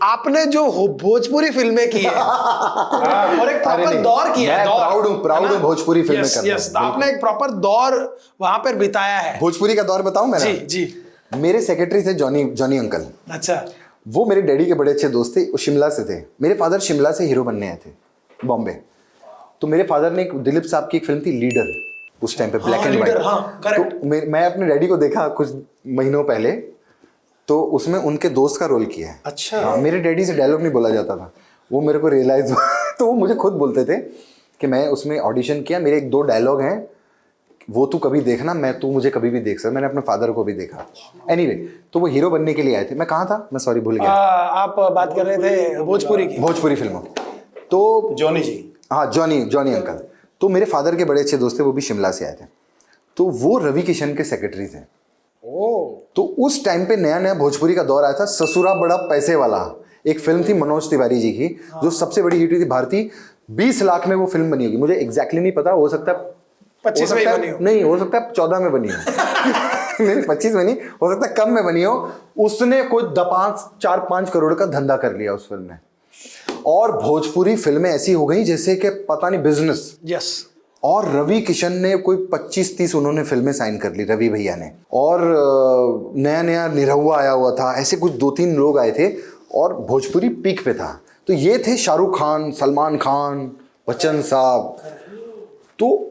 आपने जो भोजपुरी फिल्में की है और एक प्रॉपर दौर किया है, प्राउड हूँ भोजपुरी फिल्में यस करने यस, में। आपने एक प्रॉपर दौर वहां पर बिताया है। भोजपुरी का दौर बताऊं मैं? जी जी। मेरे सेक्रेटरी थे जॉनी अंकल। अच्छा। वो मेरे डैडी के बड़े अच्छे दोस्त थे, वो शिमला से थे। मेरे फादर शिमला से हीरो बनने आए थे बॉम्बे। तो मेरे फादर ने एक दिलीप साहब की एक फिल्म थी लीडर, उस टाइम पे ब्लैक एंड लीडर, व्हाइट। हाँ, करेक्ट। तो मैं अपने डैडी को देखा कुछ महीनों पहले, तो उसमें उनके दोस्त का रोल किया है। अच्छा। हाँ, मेरे डैडी से डायलॉग नहीं बोला जाता था, वो मेरे को रियलाइज हुआ। तो वो मुझे खुद बोलते थे कि मैं उसमें ऑडिशन किया, मेरे 1-2 डायलॉग हैं, वो तू कभी देखना, तू मुझे कभी भी देख सकता। मैंने अपने फादर को भी देखा। एनीवे, तो वो हीरो बनने के लिए आए थे। मैं कहाँ था, मैं सॉरी भूल गया। आप बात कर रहे थे भोजपुरी की? भोजपुरी फिल्मों। तो जॉनी जी, हाँ, जॉनी अंकल। तो मेरे फादर के बड़े अच्छे दोस्त थे, वो भी शिमला से आए थे। तो वो रवि किशन के सेक्रेटरी थे। तो उस टाइम पे नया नया भोजपुरी का दौर आया था। ससुरा बड़ा पैसे वाला एक फिल्म थी मनोज तिवारी जी की, जो सबसे बड़ी हिट हुई थी। भारती 20 लाख में वो फिल्म बनी होगी, मुझे एग्जैक्टली नहीं पता, हो सकता है 25 में बनी हो। नहीं, हो सकता है 14 में बनी हो। नहीं, 25 में नहीं, हो सकता है कम में बनी हो। उसने कोई 4-5 करोड़ का धंधा कर लिया उस फिल्म ने। और भोजपुरी फिल्में ऐसी हो गई जैसे कि पता नहीं बिजनेस। यस। और रवि किशन ने कोई 25-30 उन्होंने फिल्में साइन कर ली, रवि भैया ने। और नया नया निरहुआ आया हुआ था, ऐसे कुछ 2-3 लोग आए थे और भोजपुरी पीक पे था। तो ये थे शाहरुख खान, सलमान खान, बच्चन साहब। तो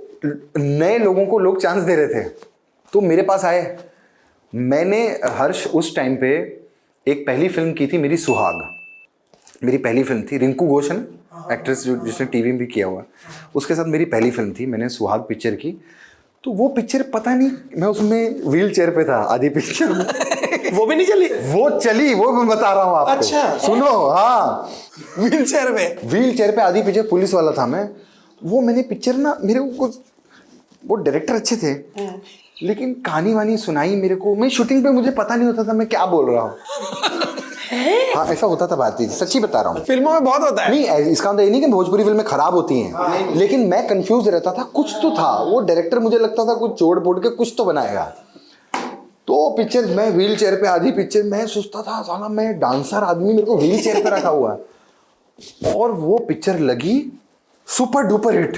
नए लोगों को लोग चांस दे रहे थे, तो मेरे पास आए। मैंने हर्ष उस टाइम पे एक पहली फिल्म की थी मेरी, सुहाग। मेरी पहली फिल्म थी, रिंकू घोष है ना एक्ट्रेस, जिसने टीवी में भी किया हुआ, उसके साथ मेरी पहली फिल्म थी। मैंने सुहाग पिक्चर की। तो वो पिक्चर पता नहीं, मैं उसमें व्हील चेयर पे था आधी पिक्चर में। वो भी नहीं चली? वो चली, वो मैं बता रहा हूँ आपको। अच्छा। सुनो, हाँ, व्हील चेयर पे आधी पिक्चर, पुलिस वाला था मैं। वो मैंने पिक्चर ना, मेरे को वो डायरेक्टर अच्छे थे, लेकिन कहानी वानी सुनाई मेरे को। मैं शूटिंग पे मुझे पता नहीं होता था मैं क्या बोल रहा हूँ। हाँ, ऐसा होता था भारती जी, सच्ची बता रहा हूँ। फिल्मों में बहुत होता है। नहीं, इसका मतलब ये नहीं कि भोजपुरी फिल्में खराब होती हैं, लेकिन मैं कंफ्यूज रहता था। कुछ तो था, वो डायरेक्टर मुझे लगता था कुछ जोड़ बोड़ के कुछ तो बनाएगा। तो पिक्चर, मैं व्हील चेयर पे आधी पिक्चर, मैं सोचता था साला मैं डांसर आदमी, मेरे को व्हील चेयर पे रखा हुआ है। और वो पिक्चर लगी सुपर डुपर हिट।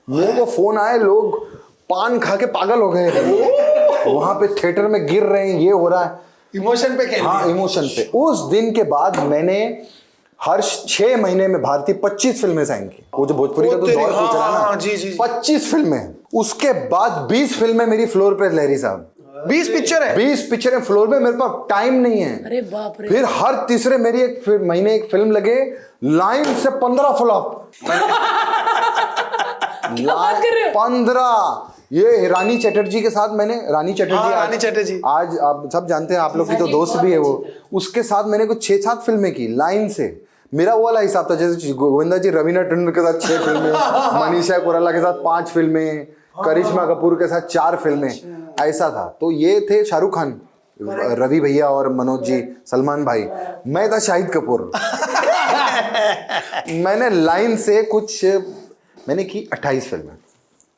मेरे को फोन आए, लोग पान खा के पागल हो गए। वहां पे थिएटर में गिर रहे हैं, ये हो रहा है, इमोशन पे खेल हाँ इमोशन पे। उस दिन के बाद मैंने हर 6 महीने में भारतीय 25 फिल्में साइन की। वो जो भोजपुरी का तो दौर पूछ रहा है ना, जी, जी। 25 फिल्में। उसके बाद 20 फिल्में मेरी फ्लोर पे लहरी साहब, 20 पिक्चर है, 20 पिक्चरें फ्लोर पे, मेरे पास टाइम नहीं है। अरे बाप रे। फिर हर तीसरे मेरी एक महीने एक फिल्म लगे, लाइन से 15 फ्लॉप। क्या बात कर रहे हो? 15। ये रानी चटर्जी के साथ मैंने, रानी चटर्जी, हाँ, रानी चटर्जी आज आप सब जानते हैं, आप लोग की तो दोस्त भी है वो, उसके साथ मैंने कुछ 6-7 फिल्में की लाइन से। मेरा वो वाला हिसाब था जैसे गोविंदा जी रवीना टंडन के साथ 6 फिल्में, मनीषा कोइराला के साथ 5 फिल्में, करिश्मा कपूर के साथ 4 फिल्में, ऐसा था। तो ये थे शाहरुख खान, रवि भैया और मनोज जी, सलमान भाई, मैं था शाहिद कपूर। मैंने लाइन से कुछ मैंने की 28 फिल्में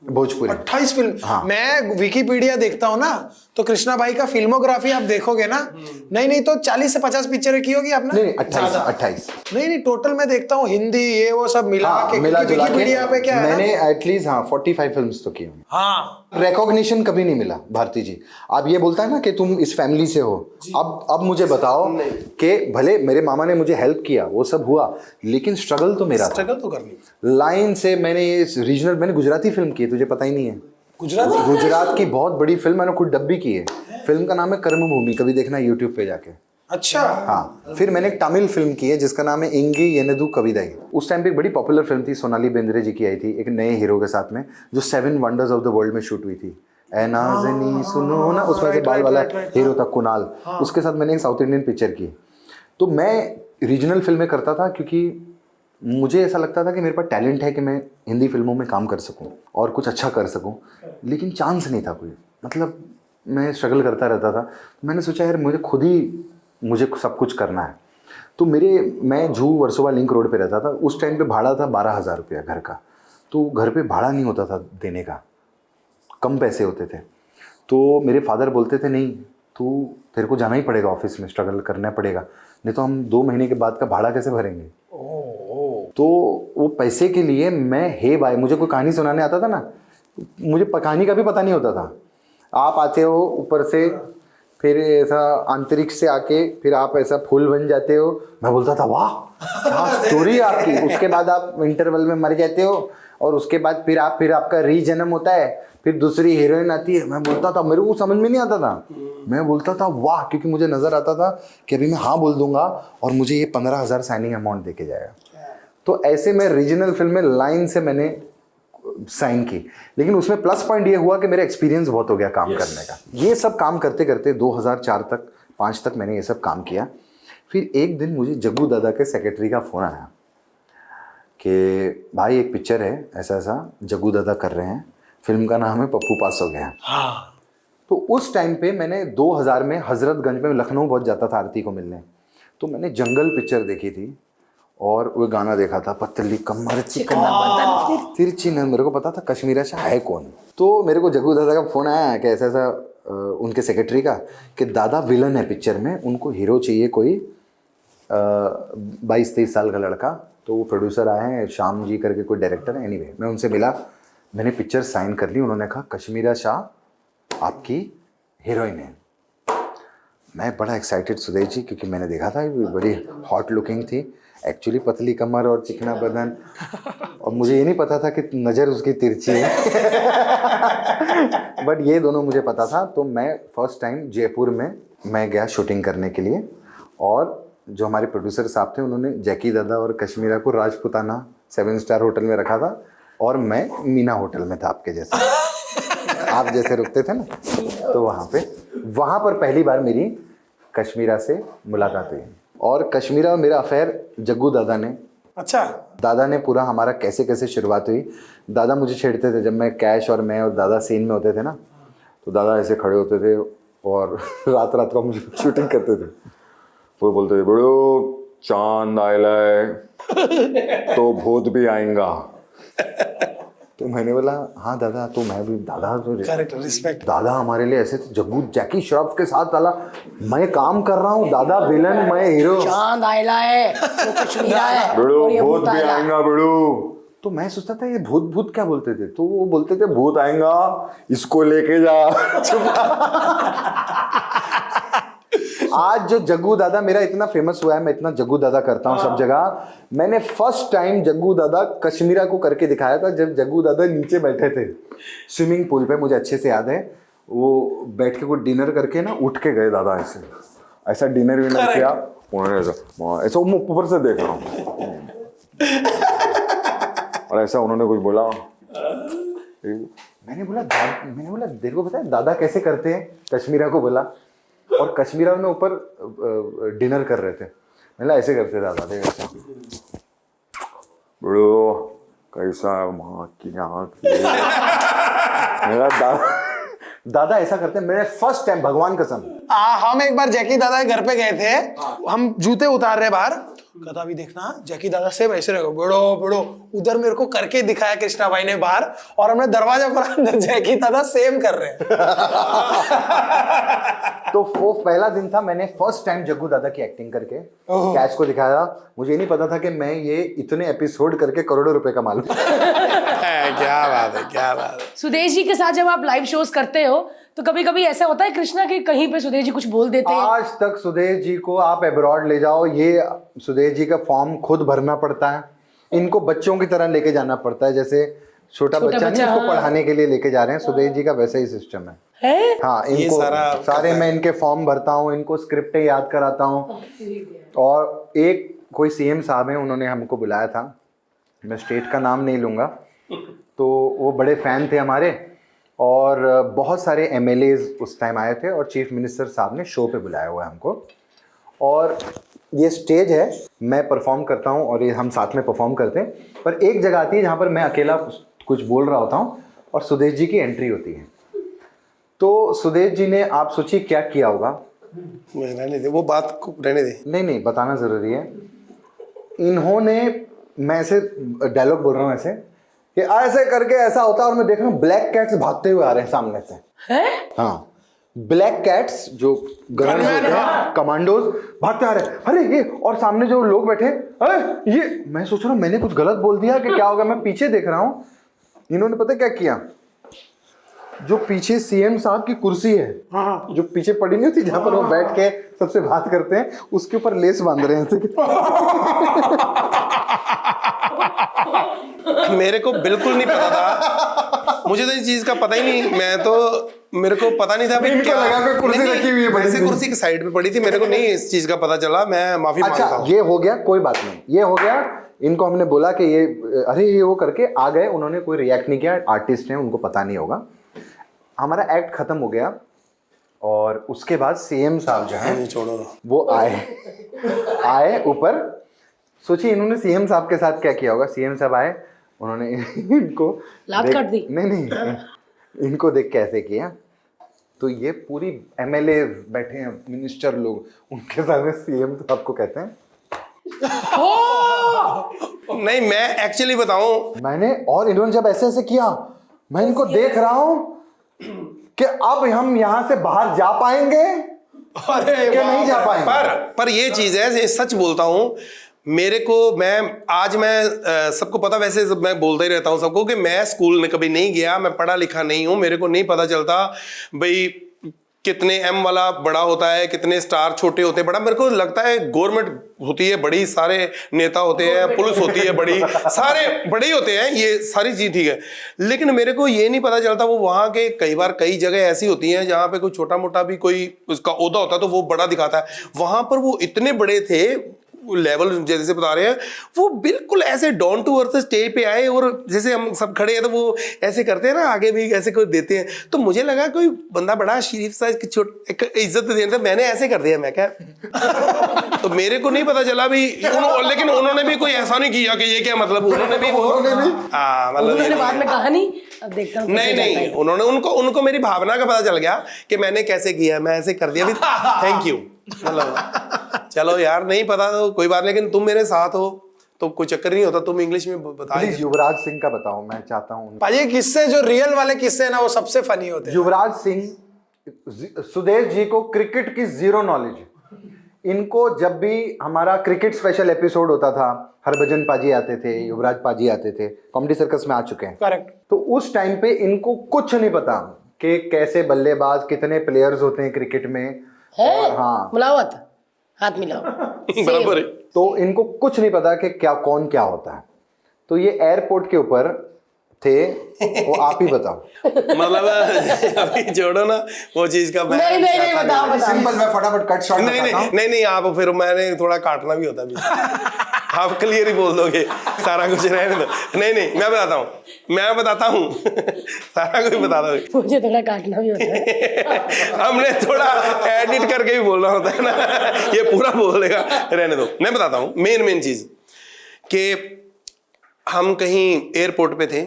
भोजपुरी। 28 फिल्म। हाँ। मैं विकिपीडिया देखता हूँ ना, तो कृष्णा भाई का फिल्मोग्राफी आप देखोगे ना, नहीं तो 40 से 50 पिक्चरें की होगी आपने। नहीं 28। नहीं टोटल मैं देखता हूँ हिंदी ये वो सब मिला हाँ, के, मिला जुला विकिपीडिया पे क्या है मैंने ना? एटलीस्ट 45 फिल्म्स तो की होंगी। हाँ रिकॉग्निशन कभी नहीं मिला भारती जी। आप ये बोलता है ना कि तुम इस फैमिली से हो, अब मुझे बताओ कि भले मेरे मामा ने मुझे हेल्प किया, वो सब हुआ, लेकिन स्ट्रगल तो मेरा था। स्ट्रगल तो करनी। लाइन से मैंने ये रीजनल, मैंने गुजराती फिल्म की है, तुझे पता ही नहीं है। गुजरात की बहुत बड़ी फिल्म मैंने खुद डब भी की है। फिल्म का नाम है कर्म भूमि, कभी देखना यूट्यूब पे जाके। अच्छा। हाँ, फिर मैंने एक तमिल फिल्म की है जिसका नाम है इंगी येनेदु कविदाई। उस टाइम पे एक बड़ी पॉपुलर फिल्म थी, सोनाली बेंद्रे जी की आई थी एक नए हीरो के साथ में, जो 7 वंडर्स ऑफ द वर्ल्ड में शूट हुई थी। ए नाज़नी सुनो ना, उसमें से बाल वाला हीरो था कुणाल, उसके साथ मैंने एक साउथ इंडियन पिक्चर की। तो मैं रीजनल फिल्में करता था क्योंकि मुझे ऐसा लगता था कि मेरे पास टैलेंट है कि मैं हिंदी फिल्मों में काम कर सकूं और कुछ अच्छा कर सकूं, लेकिन चांस नहीं था कोई। मतलब मैं स्ट्रगल करता रहता था। मैंने सोचा यार मुझे सब कुछ करना है। तो मैं जू वर्सोवा लिंक रोड पे रहता था। उस टाइम पे भाड़ा था 12,000 रुपया घर का। तो घर पे भाड़ा नहीं होता था देने का, कम पैसे होते थे। तो मेरे फादर बोलते थे नहीं तेरे को जाना ही पड़ेगा ऑफिस में, स्ट्रगल करना पड़ेगा, नहीं तो हम 2 महीने के बाद का भाड़ा कैसे भरेंगे। तो वो पैसे के लिए मैं भाई, मुझे कोई कहानी सुनाने आता था ना, मुझे कहानी का भी पता नहीं होता था। आप आते हो ऊपर से, फिर ऐसा अंतरिक्ष से आके फिर आप ऐसा फूल बन जाते हो। मैं बोलता था वाह क्या स्टोरी है आपकी। उसके बाद आप इंटरवल में मर जाते हो और उसके बाद फिर आपका रीजन्म होता है, फिर दूसरी हीरोइन आती है। मैं बोलता था, मेरे को समझ में नहीं आता था, मैं बोलता था वाह, क्योंकि मुझे नजर आता था कि अभी मैं हाँ बोल दूंगा और मुझे ये 15,000 साइनिंग अमाउंट देके जाएगा। तो ऐसे में रीजनल फिल्म में लाइन से मैंने साइन की, लेकिन उसमें प्लस पॉइंट ये हुआ कि मेरा एक्सपीरियंस बहुत हो गया काम करने का। ये सब काम करते करते 2004 तक 5 तक मैंने ये सब काम किया। फिर एक दिन मुझे जग्गू दादा के सेक्रेटरी का फ़ोन आया कि भाई एक पिक्चर है ऐसा जग्गू दादा कर रहे हैं, फिल्म का नाम है पप्पू पास हो गया। हाँ। तो उस टाइम पे मैंने 2000 में हजरतगंज में, लखनऊ बहुत जाता था आरती को मिलने, तो मैंने जंगल पिक्चर देखी थी और वो गाना देखा था, पतली कमर चिकना तिरछी न। मेरे को पता था कश्मीरा शाह है कौन। तो मेरे को जग्गू दादा का फ़ोन आया कि ऐसा उनके सेक्रेटरी का कि दादा विलन है पिक्चर में, उनको हीरो चाहिए कोई 22-23 साल का लड़का। तो वो प्रोड्यूसर आए हैं, श्याम जी करके कोई डायरेक्टर है। एनीवे मैं उनसे मिला, मैंने पिक्चर साइन कर ली। उन्होंने कहा कश्मीरा शाह आपकी हीरोइन है। मैं बड़ा एक्साइटेड सुदेश जी, क्योंकि मैंने देखा था बड़ी हॉट लुकिंग थी, एक्चुअली पतली कमर और चिकना बदन, और मुझे ये नहीं पता था कि नज़र उसकी तिरछी है। बट ये दोनों मुझे पता था। तो मैं फर्स्ट टाइम जयपुर में मैं गया शूटिंग करने के लिए, और जो हमारे प्रोड्यूसर साहब थे उन्होंने जैकी दादा और कश्मीरा को राजपुताना 7 स्टार होटल में रखा था, और मैं मीना होटल में था आपके जैसे, आप जैसे रुकते थे ना। तो वहाँ पर पहली बार मेरी कश्मीरा से मुलाकात हुई, और कश्मीरा मेरा अफेयर जग्गू दादा ने, अच्छा, दादा ने पूरा हमारा कैसे कैसे शुरुआत हुई। दादा मुझे छेड़ते थे जब मैं कैश और मैं और दादा सीन में होते थे ना, तो दादा ऐसे खड़े होते थे और रात रात को मुझे शूटिंग करते थे। वो बोलते थे बड़ो चांद आयला है तो भूत भी आएगा। तो मैंने बोला हाँ दादा, तो मैं भी दादा तो रिस्पेक्ट। दादा हमारे लिए ऐसे जग्गू जैकी श्रॉफ के साथ डाला, मैं काम कर रहा हूँ, दादा विलन मैं हीरो। चांद आयला है तो कश्मीरा है बड़ो और ये भूत भी भूत आयला। आएगा बड़ो, तो मैं सोचता था ये भूत भूत क्या बोलते थे, तो वो बोलते थे भूत आएगा इसको लेके जा। आज जो जग्गू दादा मेरा इतना फेमस हुआ है, मैं इतना जग्गू दादा करता हूँ सब जगह, मैंने फर्स्ट टाइम जग्गू दादा कश्मीरा को करके दिखाया था जब जग्गू दादा नीचे बैठे थे स्विमिंग पूल पे। मुझे अच्छे से याद है, वो बैठ के कुछ डिनर करके ना उठ के गए दादा, ऐसे ऐसा डिनर विनर किया, उन्होंने ऐसा ऊपर से देख रहा हूँ और ऐसा उन्होंने कुछ बोला। मैंने बोला देखो पता है दादा कैसे करते हैं, कश्मीरा को बोला, और कश्मीरा में ऊपर डिनर कर रहे थे, मैंने ऐसे करते दादा देख ऐसे, बड़ो कैसा माँ की मेरा दादा ऐसा करते हैं। मैंने फर्स्ट टाइम भगवान कसम, हम एक बार जैकी दादा के घर पे गए थे, हम जूते उतार रहे बाहर, कहता अभी देखना जैकी दादा सेम ऐसे रहेगा, बड़ो बड़ो, उधर मेरे को करके दिखाया कृष्णा भाई ने बाहर, और हमने दरवाजा खोला, अंदर जैकी दादा सेम कर रहे हैं। तो वो पहला दिन था, मैंने फर्स्ट टाइम जग्गू दादा की एक्टिंग करके कैश को दिखाया। मुझे नहीं पता था कि मैं ये इतने एपिसोड करके करोड़ों रुपए कमा लूं। क्या बात है, क्या बात है। सुदेश जी के साथ जब आप लाइव शोज करते हो तो कभी कभी ऐसा होता है कृष्णा कि कहीं पे सुदेश जी कुछ बोल देते हैं? आज तक सुदेश जी को आप अब्रॉड ले जाओ, ये सुदेश जी का फॉर्म खुद भरना पड़ता है, इनको बच्चों की तरह लेके जाना पड़ता है, जैसे छोटा बच्चा नहीं उसको पढ़ाने के लिए लेके जा रहे हैं, सुदेश जी का वैसा ही सिस्टम है। हाँ, इनको सारे मैं इनके फॉर्म भरता हूँ, इनको स्क्रिप्टें याद कराता हूँ। और एक कोई सीएम साहब हैं, उन्होंने हमको बुलाया था, मैं स्टेट का नाम नहीं लूँगा, तो वो बड़े फ़ैन थे हमारे, और बहुत सारे एमएलएज उस टाइम आए थे, और चीफ मिनिस्टर साहब ने शो पे बुलाया हुआ है हमको। और ये स्टेज है, मैं परफॉर्म करता हूँ और ये हम साथ में परफॉर्म करते हैं, पर एक जगह आती है जहाँ पर मैं अकेला कुछ बोल रहा होता हूँ और सुदेश जी की एंट्री होती है। तो सुदेश जी ने, आप सोचिए क्या किया होगा। रहने दे वो बात को, रहने दे। नहीं बताना ज़रूरी है। इन्होंने, मैं ऐसे डायलॉग बोल रहा हूँ ऐसे कि ऐसे करके ऐसा होता है, और मैं देख रहा हूँ ब्लैक कैट्स भागते हुए आ रहे हैं सामने से। हाँ, ब्लैक कैट्स जो गन्स होते हैं, कमांडोज भागते आ रहे हैं, अरे ये, और सामने जो लोग बैठे, अरे ये, मैं सोच रहा हूँ मैंने कुछ गलत बोल दिया कि क्या होगा। मैं पीछे देख रहा हूँ, इन्होंने पता क्या किया, जो पीछे सीएम साहब की कुर्सी है, जो पीछे पड़ी नहीं होती जहां पर वो बैठ के सबसे बात करते हैं, उसके ऊपर लेस बांध रहे हैं। मेरे को बिल्कुल नहीं पता था, मुझे तो इस चीज का पता ही नहीं, मेरे को पता नहीं था। इनको लगा कि कुर्सी रखी हुई है, वैसे कुर्सी की साइड पे पड़ी थी, मेरे को नहीं इस चीज का पता चला, मैं माफी मांगता हूं। ये हो गया, कोई बात नहीं, ये हो गया। इनको हमने बोला कि ये, अरे ये वो करके आ गए, उन्होंने कोई रिएक्ट नहीं किया, आर्टिस्ट हैं उनको पता नहीं होगा। हमारा एक्ट खत्म हो गया, और उसके बाद सीएम साहब जो हैं वो आए ऊपर। सोचिए इन्होंने सीएम साहब के साथ क्या किया होगा। सीएम साहब आए, उन्होंने इनको लात काट दी। नहीं, इनको देख कैसे किया, तो ये पूरी एमएलए बैठे हैं, मिनिस्टर लोग, उनके सामने सीएम साहब को कहते हैं नहीं, मैं एक्चुअली बताऊं, मैंने, और इन्होंने जब ऐसे ऐसे किया, मैं इनको देख रहा हूं कि अब हम यहां से बाहर जा पाएंगे, अरे क्या नहीं जा पाएंगे। पर ये चीज है, सच बोलता हूं, मेरे को, मैं सबको पता, वैसे मैं बोलता ही रहता हूं सबको कि मैं स्कूल में कभी नहीं गया, मैं पढ़ा लिखा नहीं हूं, मेरे को नहीं पता चलता भाई कितने एम वाला बड़ा होता है, कितने स्टार छोटे होते हैं बड़ा। मेरे को लगता है गवर्नमेंट होती है बड़ी, सारे नेता होते हैं, पुलिस होती है बड़ी, सारे बड़े ही होते हैं, ये सारी चीज ठीक है। लेकिन मेरे को ये नहीं पता चलता, वो वहां के कई बार कई जगह ऐसी होती हैं जहां पे कोई छोटा मोटा भी कोई उसका ओहदा होता है तो वो बड़ा दिखाता है। वहां पर वो इतने बड़े थे, लेवल जैसे बता रहे हैं, वो बिल्कुल ऐसे डाउन टू अर्थ स्टेज पे आए, और जैसे हम सब खड़े हैं तो वो ऐसे करते हैं ना, आगे भी ऐसे कोई देते हैं। तो मुझे लगा कोई बंदा बड़ा शरीफ सा इज्जत देना था, मैंने ऐसे कर दिया, मैं क्या तो मेरे को नहीं पता चला भी, लेकिन उन्होंने भी कोई ऐसा नहीं किया कि ये क्या मतलब, उन्होंने भी मतलब बाद में कहा नहीं, अब देखता हूं। नहीं, उन्होंने उनको मेरी भावना का पता चल गया कि मैंने कैसे किया, मैं ऐसे कर दिया, थैंक यू, मतलब चलो यार, नहीं पता तो कोई बात, लेकिन तुम मेरे साथ हो तो कोई चक्कर नहीं होता। तुम इंग्लिश में बताइए। युवराज सिंह का बताओ, मैं चाहता हूँ। भाई किस्से जो रियल वाले किस्से हैं ना, वो सबसे फनी होते हैं। युवराज सिंह, सुदेश जी को क्रिकेट की जीरो नॉलेज, इनको जब भी हमारा क्रिकेट स्पेशल एपिसोड होता था, हरभजन पाजी आते थे, युवराज पाजी आते थे, कॉमेडी सर्कस में आ चुके हैं। करेक्ट। तो उस टाइम पे इनको कुछ नहीं पता कि कैसे बल्लेबाज, कितने प्लेयर्स होते हैं क्रिकेट में। है? हाँ, मिलाओ हाथ मिलाओ। बराबर है। तो इनको कुछ नहीं पता कि क्या कौन क्या होता है। तो ये एयरपोर्ट के ऊपर थे, वो आप ही बताओ। मतलब अभी छोड़ो ना वो चीज का। नहीं बताओ। सिंपल, मैं फटाफट कट शॉट बताता हूं। नहीं आप फिर मैंने थोड़ा काटना भी होता है। आप क्लियर ही बोल दोगे सारा कुछ, रहने दो। नहीं मैं बताता हूँ सारा कुछ बता दोगे। मुझे थोड़ा काटना भी होता है। हमने थोड़ा एडिट करके भी बोलना होता है ना, ये पूरा बोल देगा, रहने दो। मैं बताता हूँ मेन चीज कि हम कहीं एयरपोर्ट पे थे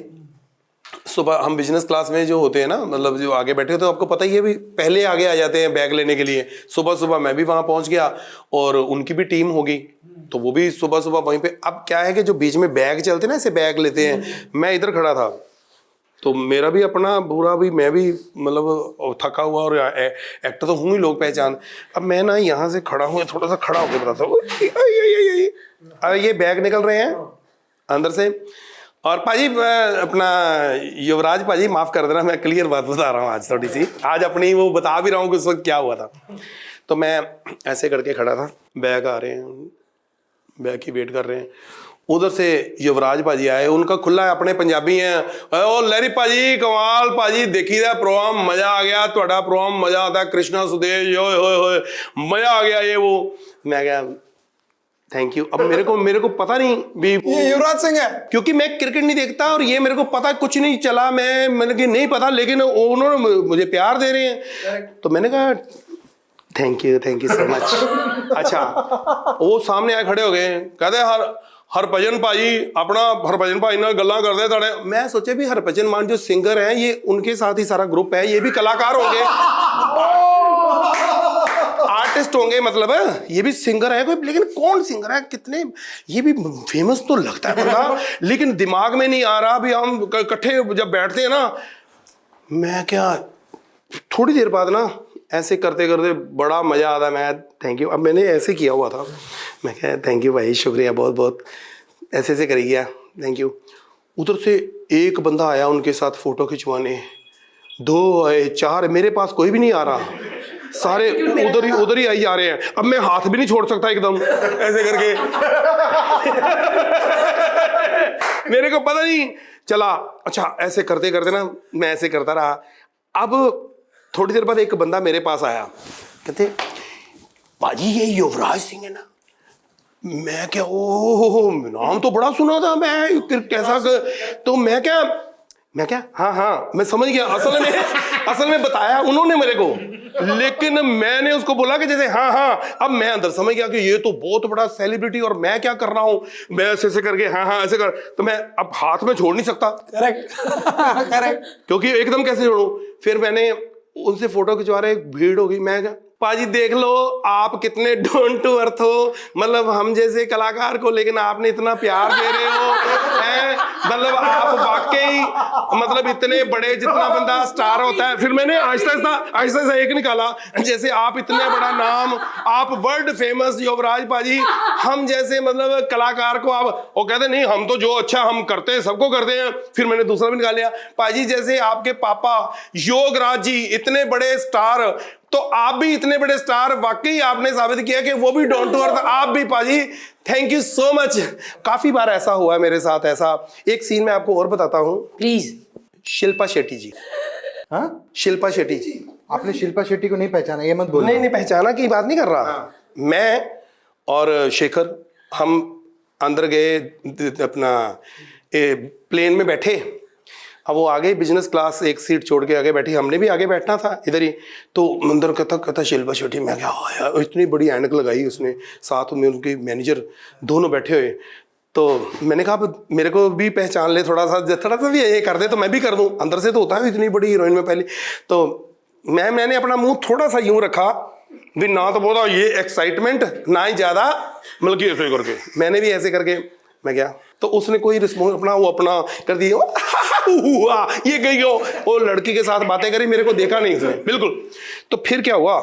सुबह। हम बिजनेस क्लास में जो होते हैं ना, मतलब जो आगे बैठे होते हैं, आपको पता ही है भी, पहले आगे आ जाते हैं बैग लेने के लिए। सुबह मैं भी वहां पहुंच गया और उनकी भी टीम होगी, तो वो भी सुबह वहीं पे। अब क्या है कि जो बीच में बैग चलते हैं ना, ऐसे बैग लेते हैं, मैं इधर खड़ा था तो मेरा भी अपना बुरा भी, मैं भी मतलब थका हुआ और एक्टर तो हूँ ही, लोग पहचान। अब मैं ना यहाँ से खड़ा हूँ, थोड़ा सा खड़ा होकर बताता हूँ, ये बैग निकल रहे हैं अंदर से। और पाजी अपना युवराज पाजी माफ कर देना, मैं क्लियर बात बता रहा हूँ आज थोड़ी सी, आज अपनी वो बता भी रहा हूँ कि उस वक्त क्या हुआ था। तो मैं ऐसे करके खड़ा था, बैग आ रहे हैं, बैग की वेट कर रहे हैं। उधर से युवराज पाजी आए, उनका खुला है, अपने पंजाबी हैं। ओ लहरी पाजी, कमाल पाजी, देखी दा प्रोग्राम, मजा आ गया, ਤੁਹਾਡਾ प्रोग्राम मजा आता, कृष्णा सुदेश, ओए मजा आ गया ये वो। मैं क्या थैंक यू। अब मेरे को पता नहीं भी ये युवराज सिंह है, क्योंकि मैं क्रिकेट नहीं देखता और ये मेरे को पता कुछ नहीं चला, मैंने कि नहीं पता, लेकिन उन्होंने मुझे प्यार दे रहे हैं तो मैंने कहा थैंक यू सो मच। अच्छा, वो सामने आए खड़े हो गए, कहते हरभजन भाई, अपना हरभजन भाई ना गल्ला करते थोड़े। मैं सोचे भी हरभजन मान जो सिंगर है, ये उनके साथ ही सारा ग्रुप है, ये भी कलाकार होंगे, आर्टिस्ट होंगे, मतलब ये भी सिंगर है कोई, लेकिन कौन सिंगर है, कितने ये भी फेमस तो लगता है बंदा, लेकिन दिमाग में नहीं आ रहा। भी हम इकट्ठे जब बैठते हैं ना, मैं क्या थोड़ी देर बाद ना ऐसे करते करते बड़ा मजा आता है। मैं थैंक यू, अब मैंने ऐसे किया हुआ था, मैं क्या थैंक यू भाई, शुक्रिया बहुत बहुत, ऐसे कर गया थैंक यू। उधर से एक बंदा आया उनके साथ फोटो खिंचवाने, 2 आए, 4, मेरे पास कोई भी नहीं आ रहा, सारे उधर ही आई जा रहे हैं। अब मैं हाथ भी नहीं छोड़ सकता एकदम ऐसे करके मेरे को पता नहीं चला। अच्छा, ऐसे करते करते ना मैं ऐसे करता रहा। अब थोड़ी देर बाद एक बंदा मेरे पास आया, कहते पाजी ये युवराज सिंह है ना। मैं क्या ओह नाम तो बड़ा सुना था मैं, कैसा तो मैं क्या हाँ मैं समझ गया। असल में बताया उन्होंने मेरे को, लेकिन मैंने उसको बोला कि जैसे हाँ। अब मैं अंदर समझ गया कि ये तो बहुत बड़ा सेलिब्रिटी और मैं क्या कर रहा हूँ, मैं ऐसे करके हाँ ऐसे कर, तो मैं अब हाथ में छोड़ नहीं सकता। करेक्ट क्योंकि एकदम कैसे छोड़ूं। फिर मैंने उनसे फोटो खिंचवा रहे, भीड़ होगी। मैं क्या पाजी देख लो आप कितने डाउन टू अर्थ हो, मतलब हम जैसे कलाकार को, लेकिन आपने इतना प्यार दे रहे हो हैं, मतलब आप वाकई मतलब इतने बड़े, जितना बंदा स्टार होता है। फिर मैंने आहिस्ता एक निकाला, जैसे आप इतने बड़ा नाम, आप वर्ल्ड फेमस युवराज पाजी, हम जैसे मतलब कलाकार को आप, वो कहते नहीं हम तो जो अच्छा हम करते हैं सबको करते हैं। फिर मैंने दूसरा भी निकाल लिया, पाजी जैसे आपके पापा योगराज जी इतने बड़े स्टार, तो आप भी इतने बड़े स्टार, वाकई आपने साबित किया कि वो भी डाउन टू अर्थ, आप भी पाजी थैंक यू सो मच। काफी बार ऐसा हुआ है मेरे साथ। ऐसा एक सीन मैं आपको और बताता हूँ प्लीज। शिल्पा शेट्टी जी, हाँ शिल्पा शेट्टी जी, आपने शिल्पा शेट्टी को नहीं पहचाना, ये मत बोलो। नहीं पहचाना की बात नहीं कर रहा। मैं और शेखर हम अंदर गए, अपना प्लेन में बैठे। अब वो आगे बिजनेस क्लास एक सीट छोड़ के आगे बैठी, हमने भी आगे बैठना था इधर ही। तो अंदर कहता शिल्पा शेट्टी। मैं क्या यार, इतनी बड़ी ऐनक लगाई उसने, साथ में उनके मैनेजर दोनों बैठे हुए। तो मैंने कहा मेरे को भी पहचान ले, थोड़ा सा भी ये कर दे तो मैं भी कर दूं। अंदर से तो होता है इतनी बड़ी हीरोइन में पहले। तो मैंने अपना मुंह थोड़ा सा यूं रखा भी, ना तो बहुत ये एक्साइटमेंट, ना ही ज्यादा मतलब कि ऐसे करके, मैंने भी ऐसे करके मैं गया। तो उसने कोई रिस्पॉन्स अपना कर दिया ये गई वो लड़की के साथ बातें करी, मेरे को देखा नहीं उसने बिल्कुल। तो फिर क्या हुआ,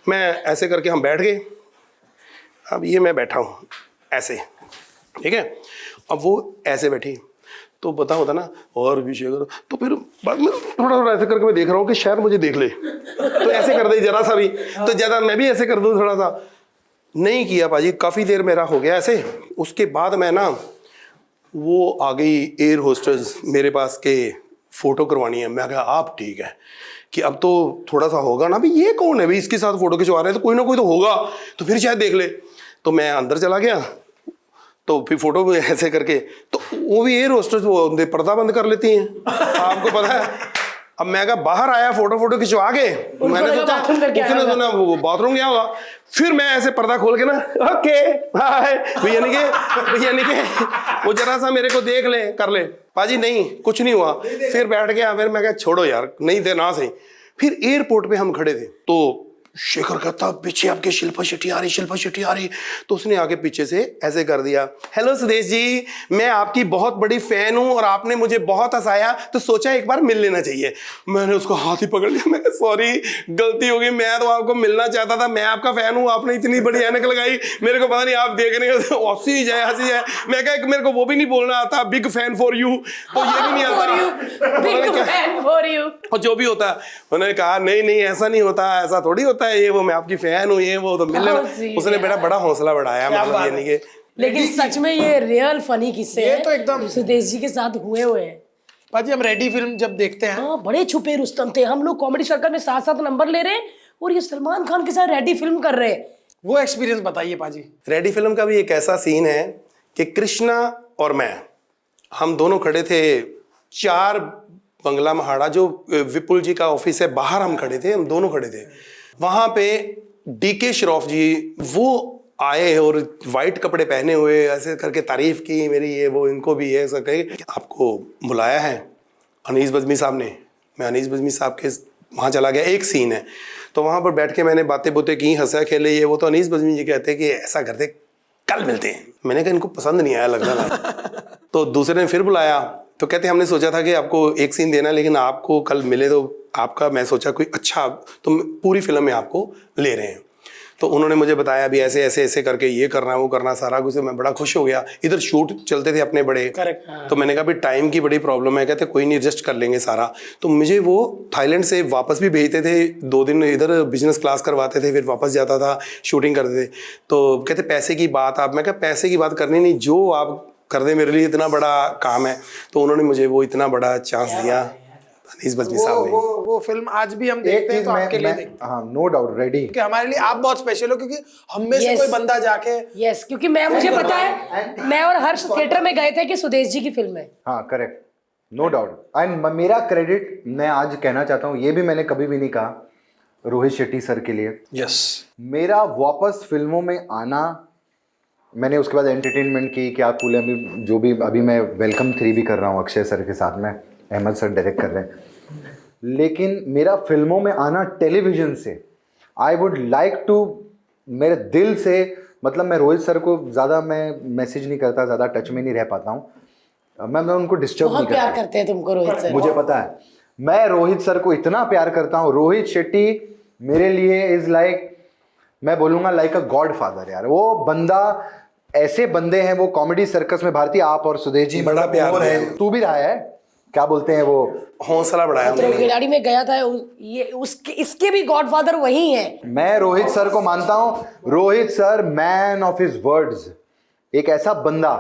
मैं ऐसे करके हम बैठ गए। अब ये मैं बैठा हूँ ऐसे, ठीक है, अब वो ऐसे बैठी, तो पता होता ना और भी शेयर करो, तो फिर बाद में थोड़ा थोड़ा ऐसे करके मैं देख रहा हूँ कि शायद मुझे देख ले, तो ऐसे कर दे जरा सा भी, तो ज़्यादा मैं भी ऐसे कर दूँ थोड़ा सा। नहीं किया पाजी, काफ़ी देर मेरा हो गया ऐसे। उसके बाद मैं ना, वो आ गई एयर होस्टेस मेरे पास के फ़ोटो करवानी है। मैं कहा आप ठीक है कि अब तो थोड़ा सा होगा ना, भाई ये कौन है भाई इसके साथ फ़ोटो खिंचवा रहे हैं, तो कोई ना कोई तो होगा, तो फिर शायद देख ले। तो मैं अंदर चला गया, तो फिर फोटो में ऐसे करके, तो वो भी एयर होस्टेस वो पर्दा बंद कर लेती हैं, आपको पता है। अब मैं कहा बाहर आया फोटो खिंचवा के, मैंने सोचा उसने सुना वो बाथरूम गया होगा, फिर मैं ऐसे पर्दा खोल के ना ओके हाय यानी कि वो जरा सा मेरे को देख ले कर ले। पाजी नहीं, कुछ नहीं हुआ, फिर बैठ गया। फिर मैं कहा छोड़ो यार, नहीं थे ना सही। फिर एयरपोर्ट पे हम खड़े थे, तो शेखर कहता पीछे आपके शिल्पा शेट्टी आ रही। तो उसने आके पीछे से ऐसे कर दिया, हेलो सुदेश जी, मैं आपकी बहुत बड़ी फैन हूं और आपने मुझे बहुत हंसाया, तो सोचा एक बार मिल लेना चाहिए। मैंने उसको हाथ ही पकड़ लिया, मैं सॉरी गलती हो गई, मैं तो आपको मिलना चाहता था, मैं आपका फैन हूं, आपने इतनी बड़ी ऐनक लगाई, मेरे को पता नहीं आप देख रहे हो, हंसी जाए। मैं कहा मेरे को वो भी नहीं बोलना आता, बिग फैन फॉर यू, तो ये भी नहीं आता, और जो भी होता है। उन्होंने कहा नहीं ऐसा नहीं होता, ऐसा थोड़ी होता है, ये वो मैं आपकी फैन हूँ, ये वो, तो मिलने में उसने बड़ा हौसला बढ़ाया, मतलब ये नहीं कि। लेकिन सच में ये रियल फनी किस्से ये तो एकदम सुदेश जी के साथ हुए हैं। पाजी हम रेडी फिल्म जब देखते हैं, हाँ, बड़े छुपे रुस्तम थे। हम लोग कॉमेडी सर्कल में 7-7 नंबर ले रहे हैं और ये सलमान खान के साथ रेडी फिल्म कर रहे हैं। वो एक्सपीरियंस बताइए पाजी। रेडी फिल्म का भी एक ऐसा सीन है कि कृष्णा और मैं, हम दोनों खड़े थे 4 बंगला महाड़ा, जो विपुल जी का ऑफिस है, बाहर हम खड़े थे, हम दोनों खड़े थे। वहां पे डीके श्रॉफ जी वो आए और वाइट कपड़े पहने हुए ऐसे करके तारीफ की मेरी, ये वो, इनको भी ये ऐसा कहे आपको बुलाया है अनीस बज़मी साहब ने। मैं अनीस बज़मी साहब के वहाँ चला गया, एक सीन है, तो वहाँ पर बैठ के मैंने बातें बुतें की, हंसा खेले ये वो। तो अनीस बज़मी जी कहते कि ऐसा करते कल मिलते हैं। मैंने कहा इनको पसंद नहीं आया लग रहा था। तो दूसरे ने फिर बुलाया, तो कहते हमने सोचा था कि आपको एक सीन देना, लेकिन आपको कल मिले तो आपका, मैं सोचा कोई अच्छा, तो पूरी फिल्म में आपको ले रहे हैं। तो उन्होंने मुझे बताया भी ऐसे ऐसे ऐसे करके ये करना वो करना सारा कुछ। मैं बड़ा खुश हो गया। इधर शूट चलते थे अपने बड़े, तो मैंने कहा भी टाइम की बड़ी प्रॉब्लम है। कहते कोई नहीं, एडजस्ट कर लेंगे सारा। तो मुझे वो थाईलैंड से वापस भी भेजते थे, 2 दिन इधर बिजनेस क्लास करवाते थे, फिर वापस जाता था, शूटिंग करते थे। तो कहते पैसे की बात आप, मैं कहा पैसे की बात करनी नहीं, जो आप कर दे, मेरे लिए इतना बड़ा काम है। तो उन्होंने मुझे वो इतना बड़ा चांस दिया अनीस बज़मी साहब ने। वो फिल्म आज भी हम देखते हैं, तो आपके लिए देखते हैं। हाँ, नो डाउट रेडी, कि हमारे लिए आप बहुत स्पेशल हो, क्योंकि हम में से कोई बंदा जाके यस, क्योंकि मुझे पता है, मैं और हर्ष थिएटर में गए थे कि सुदेश जी की फिल्म है। हाँ करेक्ट, नो डाउट। एंड मेरा क्रेडिट मैं आज कहना चाहता हूँ, ये भी मैंने कभी भी नहीं कहा, रोहित शेट्टी सर के लिए। यस, मेरा वापस फिल्मों में आना, मैंने उसके बाद एंटरटेनमेंट की, क्या कूल है, अभी जो भी, अभी मैं वेलकम 3 भी कर रहा हूँ अक्षय सर के साथ में, अहमद सर डायरेक्ट कर रहे हैं। लेकिन मेरा फिल्मों में आना टेलीविजन से, आई वुड लाइक टू, मेरे दिल से, मतलब मैं रोहित सर को ज़्यादा मैं मैसेज नहीं करता, ज़्यादा टच में नहीं रह पाता हूँ, मैं उनको डिस्टर्ब नहीं करता। बहुत प्यार करते हैं तुमको रोहित सर, मुझे पता है। मैं रोहित सर को इतना प्यार करता हूँ। रोहित शेट्टी मेरे लिए इज लाइक, मैं बोलूँगा लाइक अ गॉड फादर यार। वो बंदा, ऐसे बंदे हैं वो कॉमेडी सर्कस में। भारतीय आप और सुदेश जी बड़ा प्यार है, तू भी रहा है, क्या बोलते हैं वो, हौसला बढ़ाया तो खिलाड़ी में गया था, ये उसके इसके भी गॉडफादर वही हैं। मैं रोहित सर को मानता हूँ। Rohit sir man of his words, एक ऐसा बंदा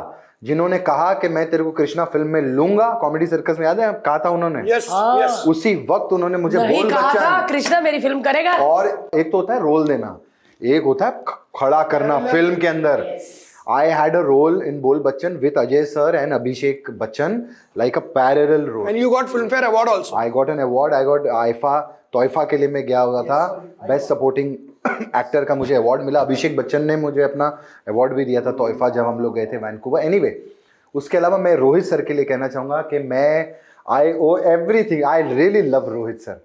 जिन्होंने कहा कि मैं तेरे को कृष्णा फिल्म में लूंगा, कॉमेडी सर्कस में, याद है कहा था उन्होंने? यस यस, उसी वक्त उन्होंने मुझे नहीं बोल कहा था बच्चन, कृष्णा मेरी फिल्म करेगा। और एक तो होता है रोल देना, एक होता है खड़ा करना फिल्म के अंदर। I had a role in Bol Bachchan with Ajay sir and Abhishek Bachchan, like a parallel role. and you got Filmfare award also. I got an award. I got तोइफा के लिए मैं गया हुआ था, बेस्ट सपोर्टिंग एक्टर का मुझे award मिला। अभिषेक बच्चन ने मुझे अपना अवार्ड भी दिया था तोइफा, जब हम लोग गए थे वैंकूवर। एनीवे, उसके अलावा मैं रोहित सर के लिए कहना चाहूँगा कि मैं I owe everything, I really love Rohit sir.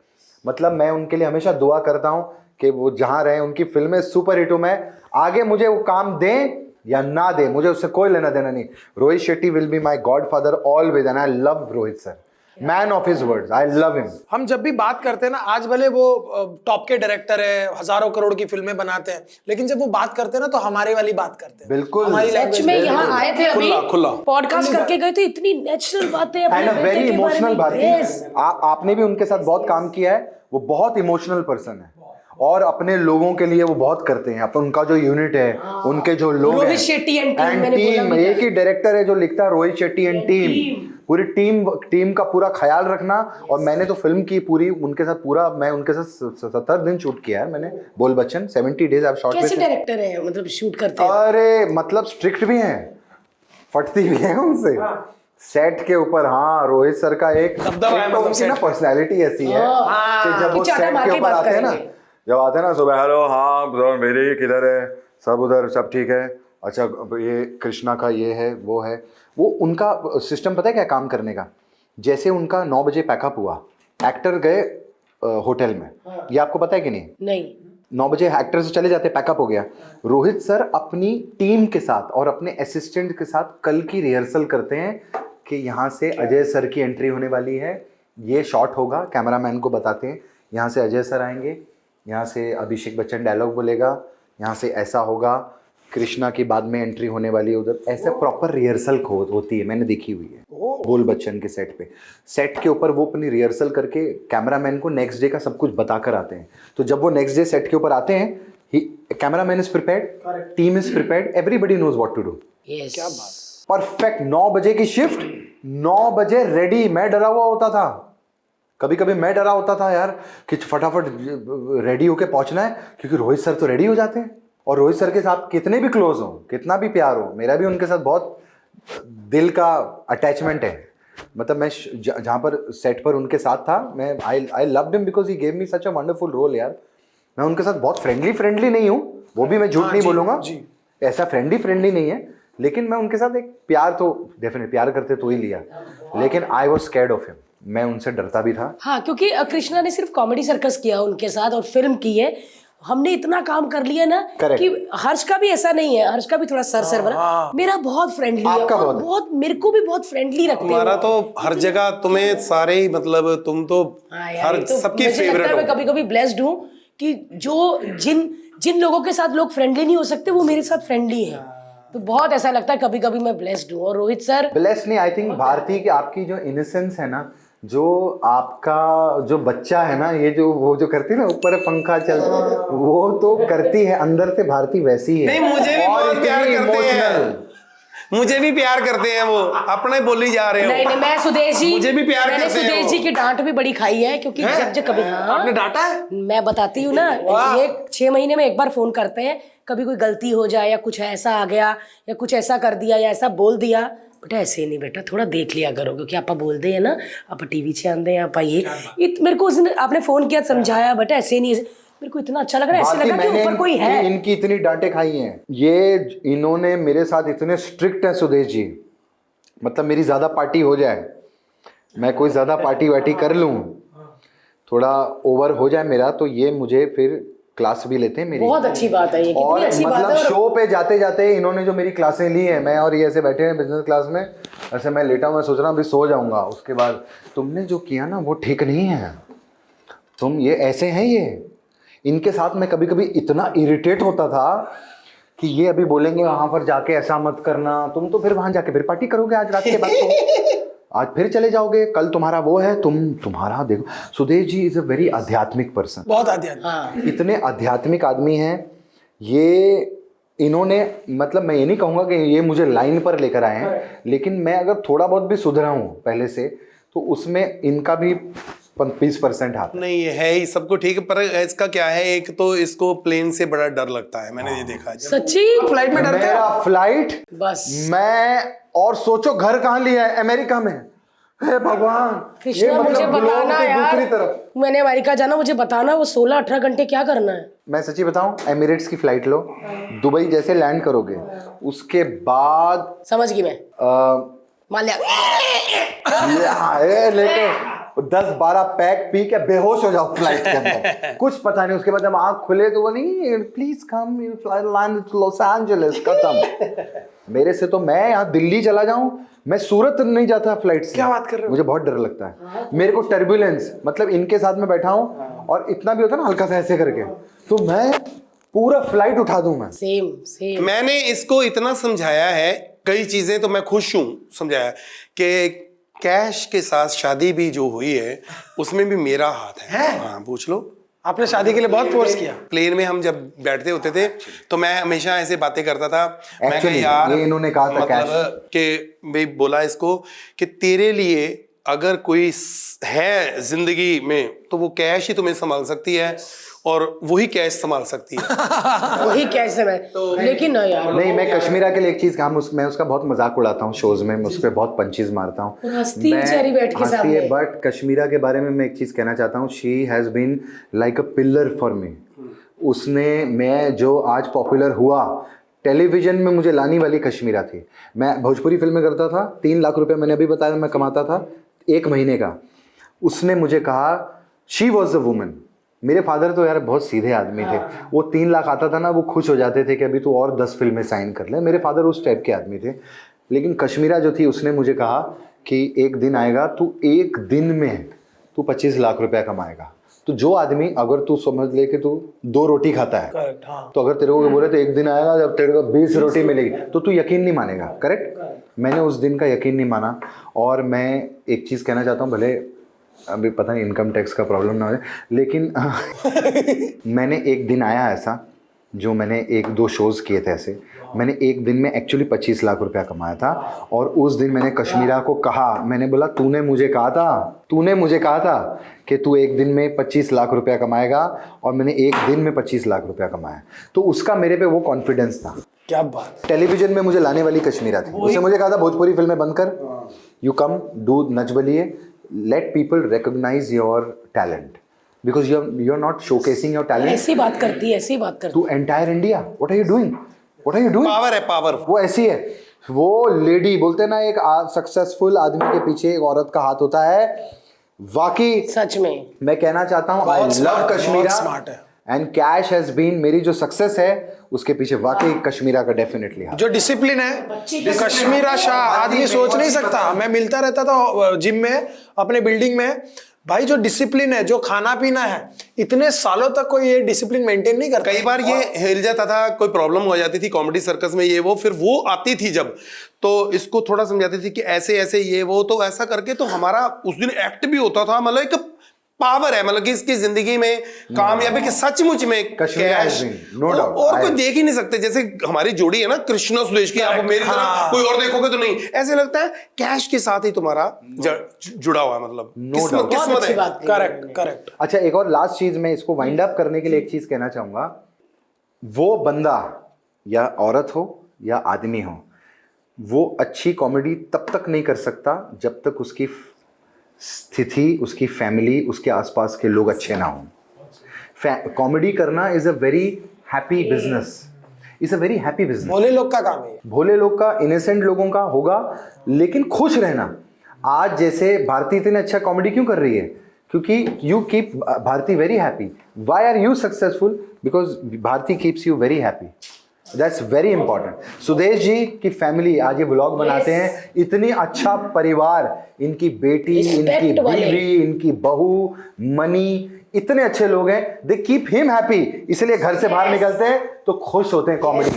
मतलब मैं उनके लिए हमेशा दुआ करता हूँ कि वो जहाँ रहें, उनकी फिल्में सुपर हिट हो। मैं आगे मुझे वो काम दें या ना दे, मुझे उससे कोई लेना देना नहीं। Rohit Shetty will be my God father always, and I love Rohit sir. Man of his words, I love him. हम जब भी बात करते हैं ना, आज भले वो टॉप के डायरेक्टर है, हजारों करोड़ की फिल्में बनाते हैं, लेकिन जब वो बात करते हैं ना तो हमारे वाली बात करते हैं। बिल्कुल, हमारी सच language में यहाँ आए थे अभी खुला। पॉडकास्ट करके गए थे, इतनी नेचुरल बातें अपने एंड अ बेटे वेरी के बारे इमोशनल में। भारती। Yes. आपने भी उनके साथ बहुत काम किया है, वो बहुत इमोशनल पर्सन है और अपने लोगों के लिए वो बहुत करते हैं। अपन उनका जो यूनिट है, उनके जो लोग रोहित हैं, शेट्टी एंड टीम, एंड मैंने बोला टीम, भी था। एक ही डायरेक्टर है जो लिखता है, रोहित शेट्टी एंड टीम। पूरी टीम का पूरा ख्याल रखना। और मैंने तो फिल्म की पूरी उनके साथ, पूरा मैं उनके साथ 70 दिन शूट किया है मैंने। बोल बच्चन 70 डेज आई शॉट। कैसे डायरेक्टर है, मतलब शूट करते हैं? अरे मतलब स्ट्रिक्ट भी हैं, फटती भी है उनसे सेट के ऊपर। हाँ, रोहित सर का एक दबदबा है, तो मतलब उनकी ना पर्सनैलिटी ऐसी है कि जब वो चाटा सेट मार के के ऊपर बात आते हैं ना, करेंगे। जब आते हैं ना सुबह, हेलो हाँ मेरे किधर है, सब उधर, सब ठीक है, अच्छा ये कृष्णा का ये है वो है। वो उनका सिस्टम पता है क्या काम करने का? जैसे उनका 9 बजे पैकअप हुआ, एक्टर गए होटल में, ये आपको पता है कि नहीं? नहीं 9 बजे एक्टर्स चले जाते, पैकअप हो गया। रोहित सर अपनी टीम के साथ और अपने असिस्टेंट के साथ कल की रिहर्सल करते हैं कि यहाँ से अजय सर की एंट्री होने वाली है, ये शॉट होगा, कैमरामैन को बताते हैं यहाँ से अजय सर आएंगे, यहाँ से अभिषेक बच्चन डायलॉग बोलेगा, यहाँ से ऐसा होगा, कृष्णा की बाद में एंट्री होने वाली है उधर। ऐसे प्रॉपर रिहर्सल होती है, मैंने देखी हुई है बोल बच्चन के सेट पे। सेट के ऊपर वो अपनी रिहर्सल करके कैमरामैन को नेक्स्ट डे का सब कुछ बता कर आते हैं। तो जब वो नेक्स्ट डे सेट के ऊपर आते हैं, cameraman is prepared, team is prepared, everybody knows what to do. Yes, क्या बात। परफेक्ट 9 बजे की शिफ्ट, 9 बजे रेडी। मैं डरा हुआ होता था, कभी कभी मैं डरा होता था यार कि फटाफट रेडी होके पहुंचना है, क्योंकि रोहित सर तो रेडी हो जाते हैं। और रोहित सर के साथ कितने भी क्लोज हो, कितना भी प्यार हो, मेरा भी उनके साथ बहुत दिल का अटैचमेंट है। मतलब मैं जहाँ पर सेट पर उनके साथ था, मैं I loved him because he gave me such a wonderful role यार। मैं उनके साथ बहुत फ्रेंडली नहीं हूँ, वो भी मैं झूठ नहीं बोलूँगा, ऐसा फ्रेंडली नहीं है, लेकिन मैं उनके साथ एक प्यार तो डेफिनेटली प्यार करते तो ही लिया, लेकिन I was scared of him, मैं उनसे डरता भी था। हाँ, क्योंकि कृष्णा ने सिर्फ कॉमेडी सर्कस किया उनके साथ और फिल्म की है, हमने इतना काम कर लिया ना Correct. कि हर्ष का भी ऐसा नहीं है, हर्ष का भी थोड़ा सर बना, मेरा बहुत फ्रेंडली है आपका और बहुत मेरे को भी बहुत फ्रेंडली रखते हैं। हमारा तो हर जगह तुम्हें सारे ही, मतलब तुम तो हर तो सबकी मुझे लगता फेवरेट है मैं हो। कभी कभी ब्लेस्ड हूँ कि जो जिन लोगों के साथ लोग फ्रेंडली नहीं हो सकते वो मेरे साथ फ्रेंडली है, तो बहुत ऐसा लगता है कभी कभी मैं ब्लेस्ड हूँ। और रोहित सर ब्लेस नहीं, आई थिंक भारती की आपकी जो इनोसेंस है ना, जो आपका जो बच्चा है ना, ये जो वो जो करती है ना, ऊपर पंखा चल, वो तो करती है, अंदर से भारती वैसी है। नहीं, मुझे भी और बहुत प्यार इतनी करते हैं, emotional। मुझे भी प्यार करते हैं, वो अपने बोली जा रहे हो। नहीं, मैं सुदेश जी, मुझे भी प्यार मैंने करते हैं सुदेश वो। जी की डांट भी बड़ी खाई है, क्योंकि जब कभी आपने डांटा है? मैं बताती हूँ ना, ये 6 महीने में एक बार फोन करते हैं, कभी कोई गलती हो जाए या कुछ ऐसा आ गया या कुछ ऐसा कर दिया या ऐसा बोल दिया, बेटा ऐसे नहीं, बेटा थोड़ा देख लिया करो, क्योंकि आप बोलते हैं ना, आप टीवी से आंदे हैं आप, ये मेरे को उसने आपने फोन किया, समझाया, बेटा ऐसे नहीं, मेरे को इतना अच्छा लग रहा है, ऐसे लगा कि ऊपर कोई है। इनकी इतनी डांटे खाई हैं, ये इन्होंने मेरे साथ इतने स्ट्रिक्ट हैं सुदेश जी, मतलब मेरी ज्यादा पार्टी हो जाए, मैं कोई ज्यादा पार्टी वार्टी कर लूं, थोड़ा ओवर हो जाए मेरा, तो ये मुझे फिर क्लास भी लेते हैं मेरी। बहुत अच्छी बात है ये, और कितनी अच्छी बात मतलब है। और शो पे जाते जाते इन्होंने जो मेरी क्लासें ली हैं, मैं और ये ऐसे बैठे हैं बिजनेस क्लास में, ऐसे मैं लेटा हूँ, मैं सोच रहा हूँ अभी सो जाऊंगा, उसके बाद तुमने जो किया ना वो ठीक नहीं है, तुम ये ऐसे हैं, ये इनके साथ मैं कभी कभी इतना इरिटेट होता था कि ये अभी बोलेंगे वहां पर जाके ऐसा मत करना, तुम तो फिर वहां जाके फिर पार्टी करोगे आज रात के बाद, तो आज फिर चले जाओगे, कल तुम्हारा वो है, तुम्हारा देखो। Sudesh ji is a very आध्यात्मिक पर्सन, बहुत आध्यात्मिक। हाँ, इतने आध्यात्मिक आदमी हैं ये। इन्होंने, मतलब मैं ये नहीं कहूँगा कि ये मुझे लाइन पर लेकर आए हैं, लेकिन मैं अगर थोड़ा बहुत भी सुधरा हूँ पहले से, तो उसमें इनका भी 20% हाथ। नहीं, ये है ही, सबको ठीक है, पर इसका क्या है, एक तो इसको प्लेन से बड़ा डर लगता है, मैंने ये देखा है। सच्ची फ्लाइट में डरते मेरा फ्लाइट, बस मैं और सोचो घर कहाँ लिया है, अमेरिका में। हे भगवान, कृष्णा मुझे ग्लोब बताना के यार, दूसरी तरफ। मैंने अमेरिका जाना, मुझे बताना वो 16-18 घंटे क्या करना है। मैं सच्ची बताऊं, एमिरेट्स की फ्लाइट लो, दुबई जैसे लैंड करोगे, उसके बाद समझ गई मैं, मान लिया लेके 10-12 पैक पी के बेहोश हो जाओ फ्लाइट के अंदर, कुछ पता नहीं। उसके बाद जब आंख खुले तो वो नहीं, please come you fly land to Los Angeles, खत्म। मेरे से तो मैं यहाँ दिल्ली चला जाऊं, मैं सूरत नहीं जाता फ्लाइट से। क्या बात कर रहे हो? मुझे बहुत डर लगता है। मेरे को टर्बुलेंस, मतलब इनके साथ में बैठा हूं और इतना भी होता है ना हल्का सा ऐसे करके, तो मैं पूरा फ्लाइट उठा दूं मैं। सेम मैंने इसको इतना समझाया है, कई चीजें तो मैं खुश हूं समझाया कि कैश के साथ शादी भी जो हुई है उसमें भी मेरा हाथ है। हाँ पूछ लो। आपने शादी के लिए बहुत फोर्स किया। प्लेन में हम जब बैठते होते थे तो मैं हमेशा ऐसे बातें करता था। मैं कहा Actually, यार ये इन्होंने कहा था मतलब कि भाई बोला इसको कि तेरे लिए अगर कोई है जिंदगी में तो वो कैश ही तुम्हें संभाल सकती है और वही कैश संभाल सकती है। वही कैसे मैं लेकिन ना यार नहीं, मैं कश्मीरा के लिए एक चीज मैं उसका बहुत मजाक उड़ाता हूँ शोज में, मैं उस पर बहुत पंचेज मारता हूँ। हंसती बेचारी बैठ के सामने। बट कश्मीरा के बारे में मैं एक चीज कहना चाहता हूँ, she has been like a pillar for me. उसने, मैं जो आज पॉपुलर हुआ, टेलीविजन में मुझे लाने वाली कश्मीरा थी। मैं भोजपुरी फिल्में करता था, 3 लाख रुपए मैंने अभी बताया मैं कमाता था 1 महीने का। उसने मुझे कहा, शी वॉज द वुमन। मेरे फादर तो यार बहुत सीधे आदमी थे, वो 3 लाख आता था ना वो खुश हो जाते थे कि अभी तू और 10 फिल्में साइन कर ले। मेरे फादर उस टाइप के आदमी थे। लेकिन कश्मीरा जो थी उसने मुझे कहा कि एक दिन आएगा तू 1 दिन में तू 25 लाख रुपया कमाएगा। तो जो आदमी, अगर तू समझ ले कि तू 2 रोटी खाता है, करेक्ट, हाँ। तो अगर तेरे को बोले तो एक दिन आएगा जब तेरे को 20 रोटी मिलेगी तो तू यकीन नहीं मानेगा। करेक्ट। मैंने उस दिन का यकीन नहीं माना। और मैं एक चीज़ कहना चाहता हूँ, भले अभी पता नहीं इनकम टैक्स का प्रॉब्लम ना हो, लेकिन मैंने एक दिन आया ऐसा, जो मैंने 1-2 शोज़ किए थे ऐसे, मैंने एक दिन में एक्चुअली 25 लाख रुपया कमाया था। और उस दिन मैंने कश्मीरा को कहा, मैंने बोला तूने मुझे कहा था कि तू एक दिन में 25 लाख रुपया कमाएगा, और मैंने एक दिन में 25 लाख रुपया कमाया। तो उसका मेरे पे वो कॉन्फिडेंस था। क्या बात। टेलीविजन में मुझे लाने वाली कश्मीरा थी। उसने मुझे कहा था भोजपुरी फिल्में बंद कर, you come do Nach Baliye, let people recognize your talent because you're not showcasing your talent ऐसी बात करती है to entire India. What are you doing? Power है, पावर। वो ऐसी है, वो लेडी बोलते हैं ना, एक सक्सेसफुल आदमी के पीछे एक औरत का हाथ होता है। वाकई सच में मैं कहना चाहता हूँ, आई लव कश्मीरा स्मार्ट है। एंड कैश हैज बीन, मेरी जो सक्सेस है उसके पीछे वाकई कश्मीरा का डेफिनेटली हाथ। जो डिसिप्लिन है, कश्मीरा शाह आदमी सोच नहीं सकता। मैं मिलता रहता था जिम में, अपने बिल्डिंग में। भाई जो डिसिप्लिन है, जो खाना पीना है, इतने सालों तक कोई ये डिसिप्लिन मेंटेन नहीं करता। कई बार ये हिल जाता था, कोई प्रॉब्लम हो जाती थी कॉमेडी सर्कस में ये वो, फिर वो आती थी जब, तो इसको थोड़ा समझाती थी कि ऐसे ऐसे ये वो, तो ऐसा करके तो हमारा उस दिन एक्ट भी होता था। मतलब एक पावर है, मतलब कि इसकी जिंदगी में कामयाबी के सचमुच में कैश और कोई देख ही नहीं सकते। जैसे हमारी जोड़ी है ना कृष्णा सुदेश की, आप मेरी तरह कोई और देखोगे तो नहीं, ऐसे लगता है कैश के साथ ही तुम्हारा जुड़ा हुआ, मतलब किस्मत है। करेक्ट। अच्छा, एक और लास्ट चीज मैं इसको वाइंड अप करने के लिए एक चीज कहना चाहूंगा। वो बंदा या औरत हो या आदमी हो, वो अच्छी कॉमेडी तब तक नहीं कर सकता जब तक उसकी स्थिति, उसकी फैमिली, उसके आसपास के लोग अच्छे ना हों। कॉमेडी करना is a very happy business, is a very happy business. भोले लोग का काम है, भोले लोग का, इनोसेंट लोगों का होगा, लेकिन खुश रहना। आज जैसे भारती इतने अच्छा कॉमेडी क्यों कर रही है? क्योंकि you keep Bharti very happy. Why are you successful? Because Bharti keeps you very happy. That's very important. Sudesh ji की फैमिली आज ये व्लॉग बनाते हैं, इतनी अच्छा परिवार, इनकी बेटी, इनकी बीवी, इनकी बहू, मनी, इतने अच्छे लोग हैं। दे कीप हिम हैप्पी, इसलिए घर से बाहर निकलते हैं तो खुश होते हैं कॉमेडी।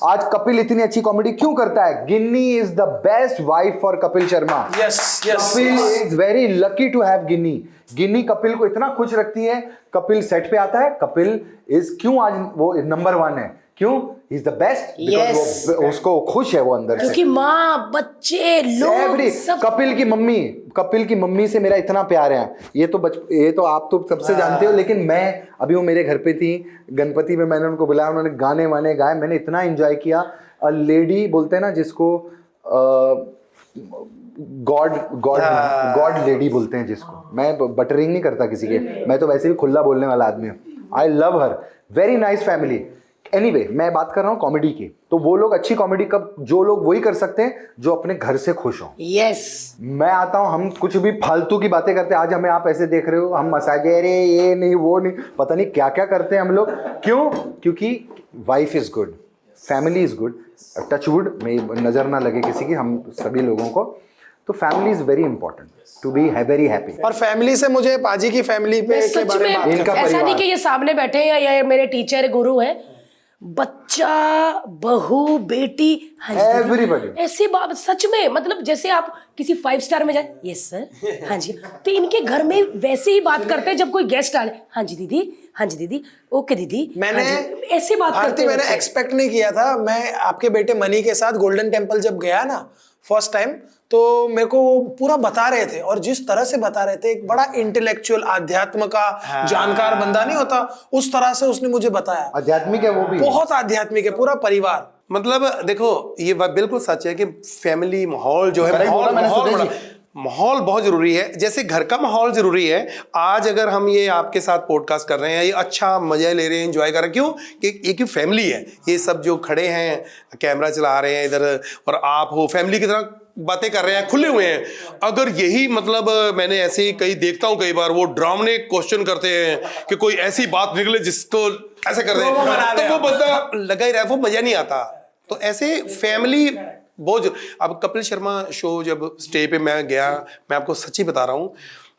आज कपिल इतनी अच्छी कॉमेडी क्यों करता है? Ginni is the best wife for Kapil Sharma. Kapil is very lucky to have Ginni. Ginni Kapil को इतना खुश रखती है। कपिल सेट पे आता है, कपिल इज क्यों आज वो नंबर 1 है? क्यों? He's the best because उसको खुश है वो अंदर से। उसकी माँ, बच्चे, लोग सब। कपिल की मम्मी से मेरा इतना प्यार है। ये तो आप तो सबसे जानते हो, लेकिन मैं अभी वो मेरे घर पे थी गणपति में, मैंने उनको बुलाया, उन्होंने गाने वाने गाए, मैंने इतना एंजॉय किया। अ लेडी बोलते हैं ना जिसको, गॉड लेडी बोलते हैं जिसको। मैं बटरिंग नहीं करता किसी के, मैं तो वैसे भी खुला बोलने वाला आदमी हूँ। I love her, very nice family. Anyway मैं बात कर रहा हूँ कॉमेडी की, तो वो लोग अच्छी कॉमेडी कब, जो लोग वही कर सकते हैं जो अपने घर से खुश हों। यस मैं आता हूँ, हम कुछ भी फालतू की बातें करते हैं, आज हमें आप ऐसे देख रहे हो, हम मसाज अरे ये नहीं वो नहीं, पता नहीं क्या क्या करते हैं हम लोग। क्यों? क्योंकि wife is good, family is good, touch wood में नजर ना लगे किसी की, हम सभी लोगों को, तो family is very important to be very happy. और फैमिली से मुझे पाजी की फैमिली पे के सच बारे में में इनका ऐसा नहीं परिवार। कि ये सामने बैठे हैं या ये मेरे टीचर गुरु हैं, बच्चा बहू बेटी, हाँ जी दीदी, Everybody. ऐसी बात सच में, मतलब जैसे आप किसी 5 स्टार में जाए, यस सर, हाँ जी, तो इनके घर में वैसे ही बात करते हैं जब कोई गेस्ट आ जाए, हाँ जी दीदी, हाँ जी दीदी, ओके दीदी, मैंने हाँ जी, ऐसे बात करते भारती हैं मैंने बच्चे। एक्सपेक्ट नहीं किया था। मैं आपके बेटे मनी के साथ गोल्डन टेम्पल जब गया ना फर्स्ट टाइम, तो मेरे को वो पूरा बता रहे थे, और जिस तरह से बता रहे थे, एक बड़ा इंटेलेक्चुअल अध्यात्म का जानकार बंदा नहीं होता, उस तरह से उसने मुझे बताया। आध्यात्मिक है वो भी, बहुत आध्यात्मिक है पूरा परिवार। मतलब देखो ये बात बिल्कुल सच है कि फैमिली माहौल जो है, करेक्ट बोला मैंने माहौल सुदेश बड़ा- माहौल बहुत जरूरी है। जैसे घर का माहौल जरूरी है। आज अगर हम ये आपके साथ पॉडकास्ट कर रहे हैं, ये अच्छा मजा ले रहे हैं, एंजॉय कर रहे हैं, क्यों? कि एक ही फैमिली है, ये सब जो खड़े हैं, कैमरा चला रहे हैं इधर, और आप हो फैमिली की तरह बातें कर रहे हैं, खुले हुए हैं। अगर यही मतलब मैंने ऐसे ही कई देखता हूँ, कई बार वो ड्रामने क्वेश्चन करते हैं कि कोई ऐसी बात निकले जिसको ऐसे कर दे, तो वो बंदा लगा ही रहा है, वो मजा नहीं आता। तो ऐसे फैमिली बहुत अब कपिल शर्मा शो जब स्टे पे मैं गया, मैं आपको सच्ची बता रहा हूँ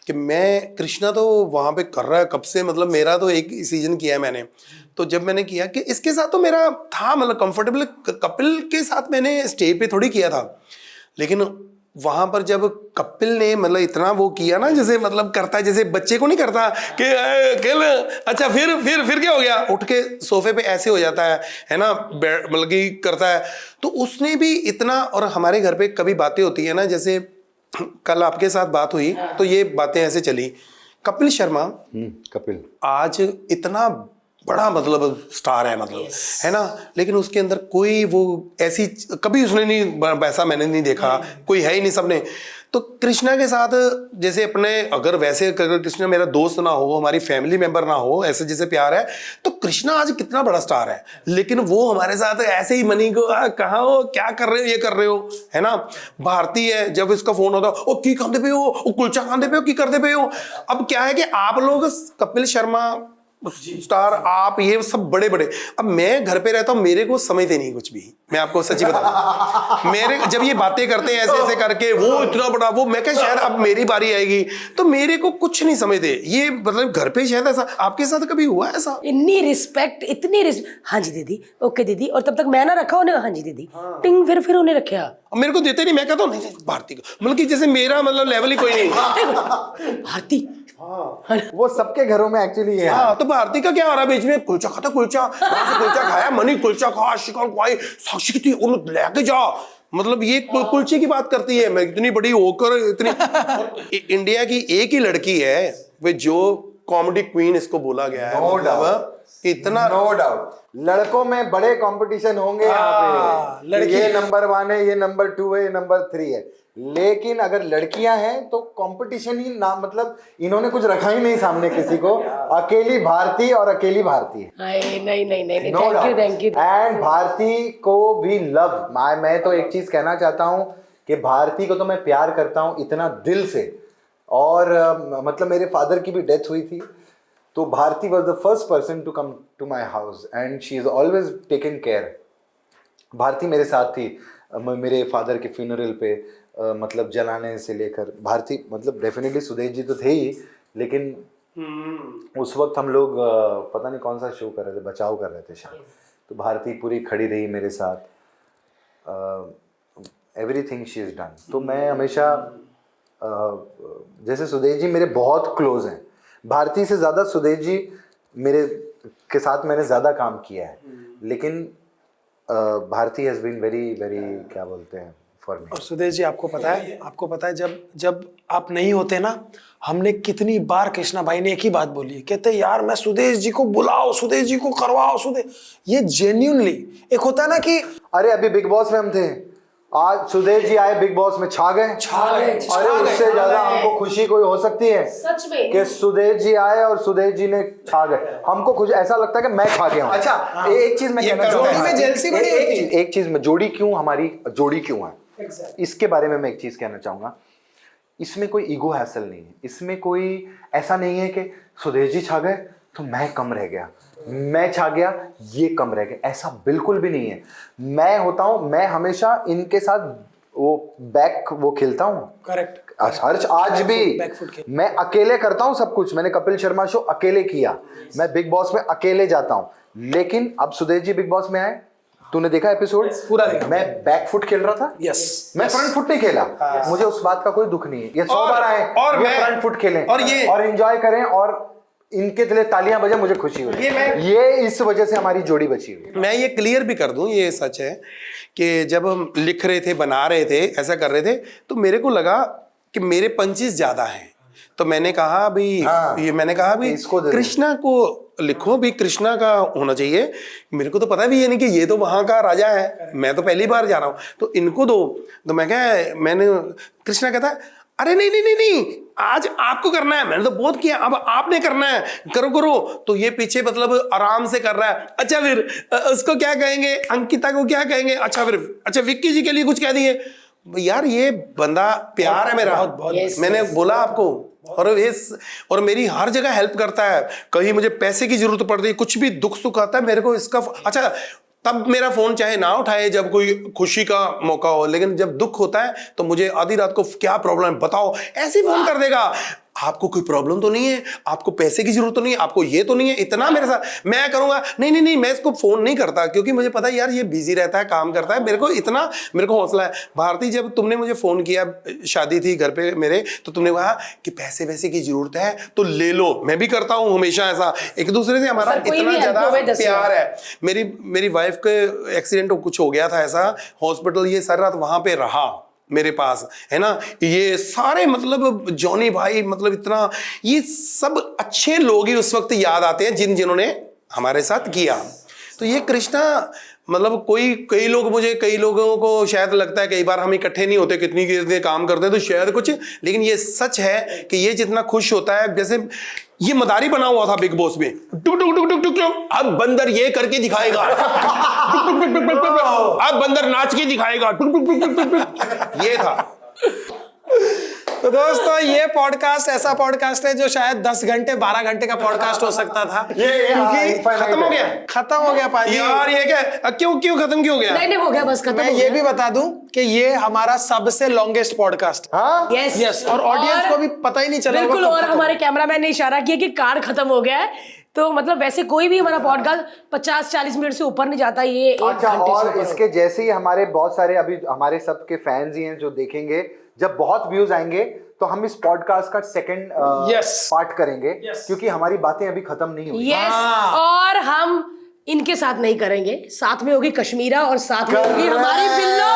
कि मैं, कृष्णा तो वहाँ पे कर रहा है कब से, मतलब मेरा तो एक सीजन किया है मैंने, तो जब मैंने किया कि इसके साथ तो मेरा था मतलब कंफर्टेबल, कपिल के साथ मैंने स्टे पे थोड़ी किया था, लेकिन वहां पर जब कपिल ने मतलब इतना वो किया ना, जैसे मतलब करता है जैसे बच्चे को नहीं करता कि खेल, अच्छा फिर क्या हो गया, उठ के सोफे पे ऐसे हो जाता है ना, मतलब कि करता है, तो उसने भी इतना। और हमारे घर पे कभी बातें होती है ना, जैसे कल आपके साथ बात हुई तो ये बातें ऐसे चली, कपिल शर्मा कपिल आज इतना बड़ा मतलब स्टार है, मतलब है ना, लेकिन उसके अंदर कोई वो ऐसी कभी उसने नहीं, वैसा मैंने नहीं देखा, कोई है ही नहीं, सबने। तो कृष्णा के साथ जैसे अपने, अगर वैसे अगर कृष्णा मेरा दोस्त ना हो, हमारी फैमिली मेंबर ना हो, ऐसे जैसे प्यार है, तो कृष्णा आज कितना बड़ा स्टार है, लेकिन वो हमारे साथ ऐसे ही मनी को कहाँ हो, क्या कर रहे हो, ये कर रहे हो, है ना। भारती है, जब इसका फोन होता ओ की खाते पे हो, कुलचा खाते पे हो, की करते पे हो। अब क्या है कि आप लोग कपिल शर्मा स्टार, आप ये सब बड़े बड़े, अब मैं घर पे रहता हूँ, मेरे को समझते नहीं कुछ भी, मैं आपको सच्ची बता रहा हूँ। मेरे जब ये बातें करते हैं ऐसे ऐसे करके, वो इतना बड़ा वो, मैं क्या शायद अब मेरी बारी आएगी, तो मेरे को कुछ नहीं समझते ये, मतलब घर पे शायद ऐसा आपके साथ कभी हुआ ऐसा? इतनी रिस्पेक्ट, इतनी रिस्पेक्ट, हाँ जी दीदी, ओके दीदी, और तब तक मैं ना रखा उन्हें, हाँ जी दीदी, टिंग, फिर उन्हें रखा, अब मेरे को देते नहीं, मैं कहता हूँ नहीं भारती को, मतलब कि जैसे मेरा मतलब लेवल ही कोई नहीं। भारती, वो सबके घरों में एक्चुअली है। हाँ, तो भारती का क्या हो रहा है बीच में, कुलचा खाता, कुलचा कुलचा खाया, मनी कुलचा खा, शिकार खाई, साक्षी कितनी उन्हें लेके जा, मतलब ये कुलचे की बात करती है, मैं इतनी बड़ी होकर इतनी इंडिया की एक ही लड़की है वे जो कॉमेडी क्वीन इसको बोला गया है, No मतलब इतना नो डाउट लड़कों में बड़े कंपटीशन होंगे यहाँ पे, लड़की- ये नंबर 1 है, ये नंबर 2 है, ये नंबर 3 है, लेकिन अगर लड़कियां हैं तो कंपटीशन ही ना, मतलब इन्होंने कुछ रखा ही नहीं सामने किसी को, अकेली भारती और अकेली भारती है। नहीं, No doubt. Thank you. And Bharti को भी लव, मैं तो एक चीज कहना चाहता हूँ कि भारती को तो मैं प्यार करता हूँ इतना दिल से, और मतलब मेरे फादर की भी डेथ हुई थी, तो Bharti was the first person to come to my house and she is always taken care. Bharti मेरे साथ थी मेरे फादर के फ्यूनरल पे, मतलब जलाने से लेकर, भारती मतलब डेफिनेटली सुदेश जी तो थे ही, लेकिन उस वक्त हम लोग पता नहीं कौन सा शो कर रहे थे, बचाव कर रहे थे शायद, तो भारती पूरी खड़ी रही मेरे साथ, एवरीथिंग शी इज डन। तो मैं हमेशा जैसे सुदेश जी मेरे बहुत क्लोज हैं, भारती से ज़्यादा सुदेश जी मेरे के साथ मैंने ज़्यादा काम किया है, लेकिन Bharti has been very very क्या बोलते हैं फॉर मी। और सुदेश जी आपको पता है जब आप नहीं होते ना, हमने कितनी बार कृष्णा भाई ने एक ही बात बोली है, कहते यार मैं सुदेश जी को बुलाओ, सुदेश जी को करवाओ, सुदेश, ये जेन्युइनली एक होता है ना कि अरे अभी बिग बॉस में हम थे, आज सुदेश जी आए, बिग बॉस में छा गए। अरे उससे ज्यादा हमको खुशी कोई हो सकती है सच में कि सुदेश जी आए और सुदेश जी ने छा गए। हमको कुछ ऐसा लगता है कि मैं छा गया हूं। अच्छा, एक चीज मैं कहना जोड़ी में चाहूंगा, जेलसी बड़ी होती है। एक चीज में जोड़ी क्यों, हमारी जोड़ी क्यों है, इसके बारे में मैं एक चीज कहना चाहूंगा। इसमें कोई ईगो हैसल नहीं है, इसमें कोई ऐसा नहीं है कि सुदेश जी छा गए तो मैं कम रह गया, मैं छा गया ये कम रह गया, ऐसा बिल्कुल भी नहीं है। मैं होता हूं, मैं हमेशा इनके साथ वो बैक वो खेलता हूं। करेक्ट। हर्ष आज भी मैं अकेले करता हूं सब कुछ। मैंने कपिल शर्मा शो अकेले किया, मैं बिग बॉस में अकेले जाता हूं। लेकिन अब सुदेश जी बिग बॉस में आए, तूने देखा एपिसोड पूरा देखा। मैं बैक फुट खेल रहा था। यस, मैं फ्रंट फुट नहीं खेला। मुझे उस बात का कोई दुख नहीं है। ये 100 बार आए और ये मैं फ्रंट फुट खेलें और एंजॉय करें और इनके लिए तालियां बजे, मुझे खुशी हुई। ये इस वजह से हमारी जोड़ी बची हुई। मैं ये क्लियर भी कर दूं, ये सच है कि जब हम लिख रहे थे, बना रहे थे, ऐसा कर रहे थे, तो मेरे को लगा कि मेरे पंचेस ज्यादा हैं। तो मैंने कहा अभी इसको दे दो। कृष्णा को लिखो भी, कृष्णा का होना चाहिए। मेरे को तो पता भी है नहीं कि ये तो वहां का राजा है, मैं तो पहली बार जा रहा हूं, तो इनको दो। तो मैंने कृष्णा कहता है अरे नहीं नहीं नहीं नहीं, आज आपको करना है, मैंने तो बहुत किया, अब आपने करना है, करो करो। तो ये पीछे मतलब आराम से कर रहा है। अच्छा फिर उसको क्या कहेंगे, अंकिता को क्या कहेंगे, अच्छा विक्की जी के लिए कुछ कह दिए। यार ये बंदा प्यार है मेरा, मैंने बोला आपको। और मेरी हर जगह हेल्प करता है। कहीं मुझे पैसे की जरूरत पड़ती है, कुछ भी दुख सुख आता है मेरे को इसका अच्छा, तब मेरा फोन चाहे ना उठाए जब कोई खुशी का मौका हो, लेकिन जब दुख होता है तो मुझे आधी रात को क्या प्रॉब्लम है बताओ, ऐसे फोन कर देगा। आपको कोई प्रॉब्लम तो नहीं है, आपको पैसे की जरूरत तो नहीं है, आपको ये तो नहीं है, इतना मेरे साथ मैं करूंगा। नहीं नहीं नहीं, मैं इसको फोन नहीं करता क्योंकि मुझे पता है यार ये बिजी रहता है, काम करता है। मेरे को हौसला है। भारती, जब तुमने मुझे फोन किया, शादी थी घर पे मेरे, तो तुमने कहा कि पैसे वैसे की जरूरत है तो ले लो। मैं भी करता हूं हमेशा ऐसा, एक दूसरे से हमारा इतना ज्यादा प्यार है। मेरी वाइफ के एक्सीडेंट कुछ हो गया था ऐसा, हॉस्पिटल, ये सारी रात वहां पे रहा मेरे पास, है ना। ये सारे मतलब जॉनी भाई, मतलब इतना, ये सब अच्छे लोग ही उस वक्त याद आते हैं जिन्होंने हमारे साथ किया। तो ये कृष्णा मतलब कई लोगों को शायद लगता है कई बार हम इकट्ठे नहीं होते, कितने काम करते हैं तो शायद कुछ, लेकिन ये सच है कि ये जितना खुश होता है, जैसे ये मदारी बना हुआ था बिग बॉस में, टुक टुक टुक टुक टुक, अब बंदर ये करके दिखाएगा, अब बंदर नाच के दिखाएगा, टुक टुक टुक टुक टुक, ये था। तो दोस्तों ये पॉडकास्ट ऐसा पॉडकास्ट है जो शायद 10 घंटे 12 घंटे का पॉडकास्ट हो सकता था, क्योंकि खत्म हो गया पाजी। यार ये क्या, क्यों खत्म क्यों हो गया? नहीं हो गया, बस खत्म। मैं ये भी बता दूं कि ये हमारा सबसे लॉन्गेस्ट पॉडकास्ट। हाँ यस, और ऑडियंस को भी पता ही नहीं चला। बिल्कुल। और हमारे कैमरामैन ने इशारा किया कि कार्ड खत्म हो गया है, तो मतलब वैसे कोई भी हमारा पॉडकास्ट 50-40 मिनट से ऊपर नहीं जाता, ये 1 अच्छा, घंटे से और ऊपर इसके जैसे ही हमारे बहुत सारे अभी हमारे सबके फैंस ही हैं जो देखेंगे, जब बहुत व्यूज आएंगे तो हम इस पॉडकास्ट का सेकंड पार्ट करेंगे, क्योंकि हमारी बातें अभी खत्म नहीं हुई। यस, और हम इनके साथ नहीं करेंगे, साथ में होगी कश्मीरा और साथ में होगी हमारी बिल्लो।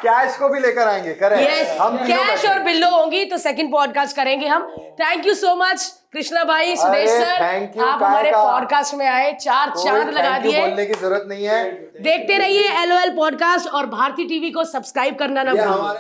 कैश को भी लेकर आएंगे, करें हम कैश और बिल्लो होंगी, तो सेकंड पॉडकास्ट करेंगे हम। Thank you so much Krishna भाई, सुदेश सर, आप हमारे पॉडकास्ट में आए, 4 चांद लगा दिए। बोलने की जरूरत नहीं है। देखते रहिए LOL पॉडकास्ट और भारती टीवी को सब्सक्राइब करना ना भूलिए।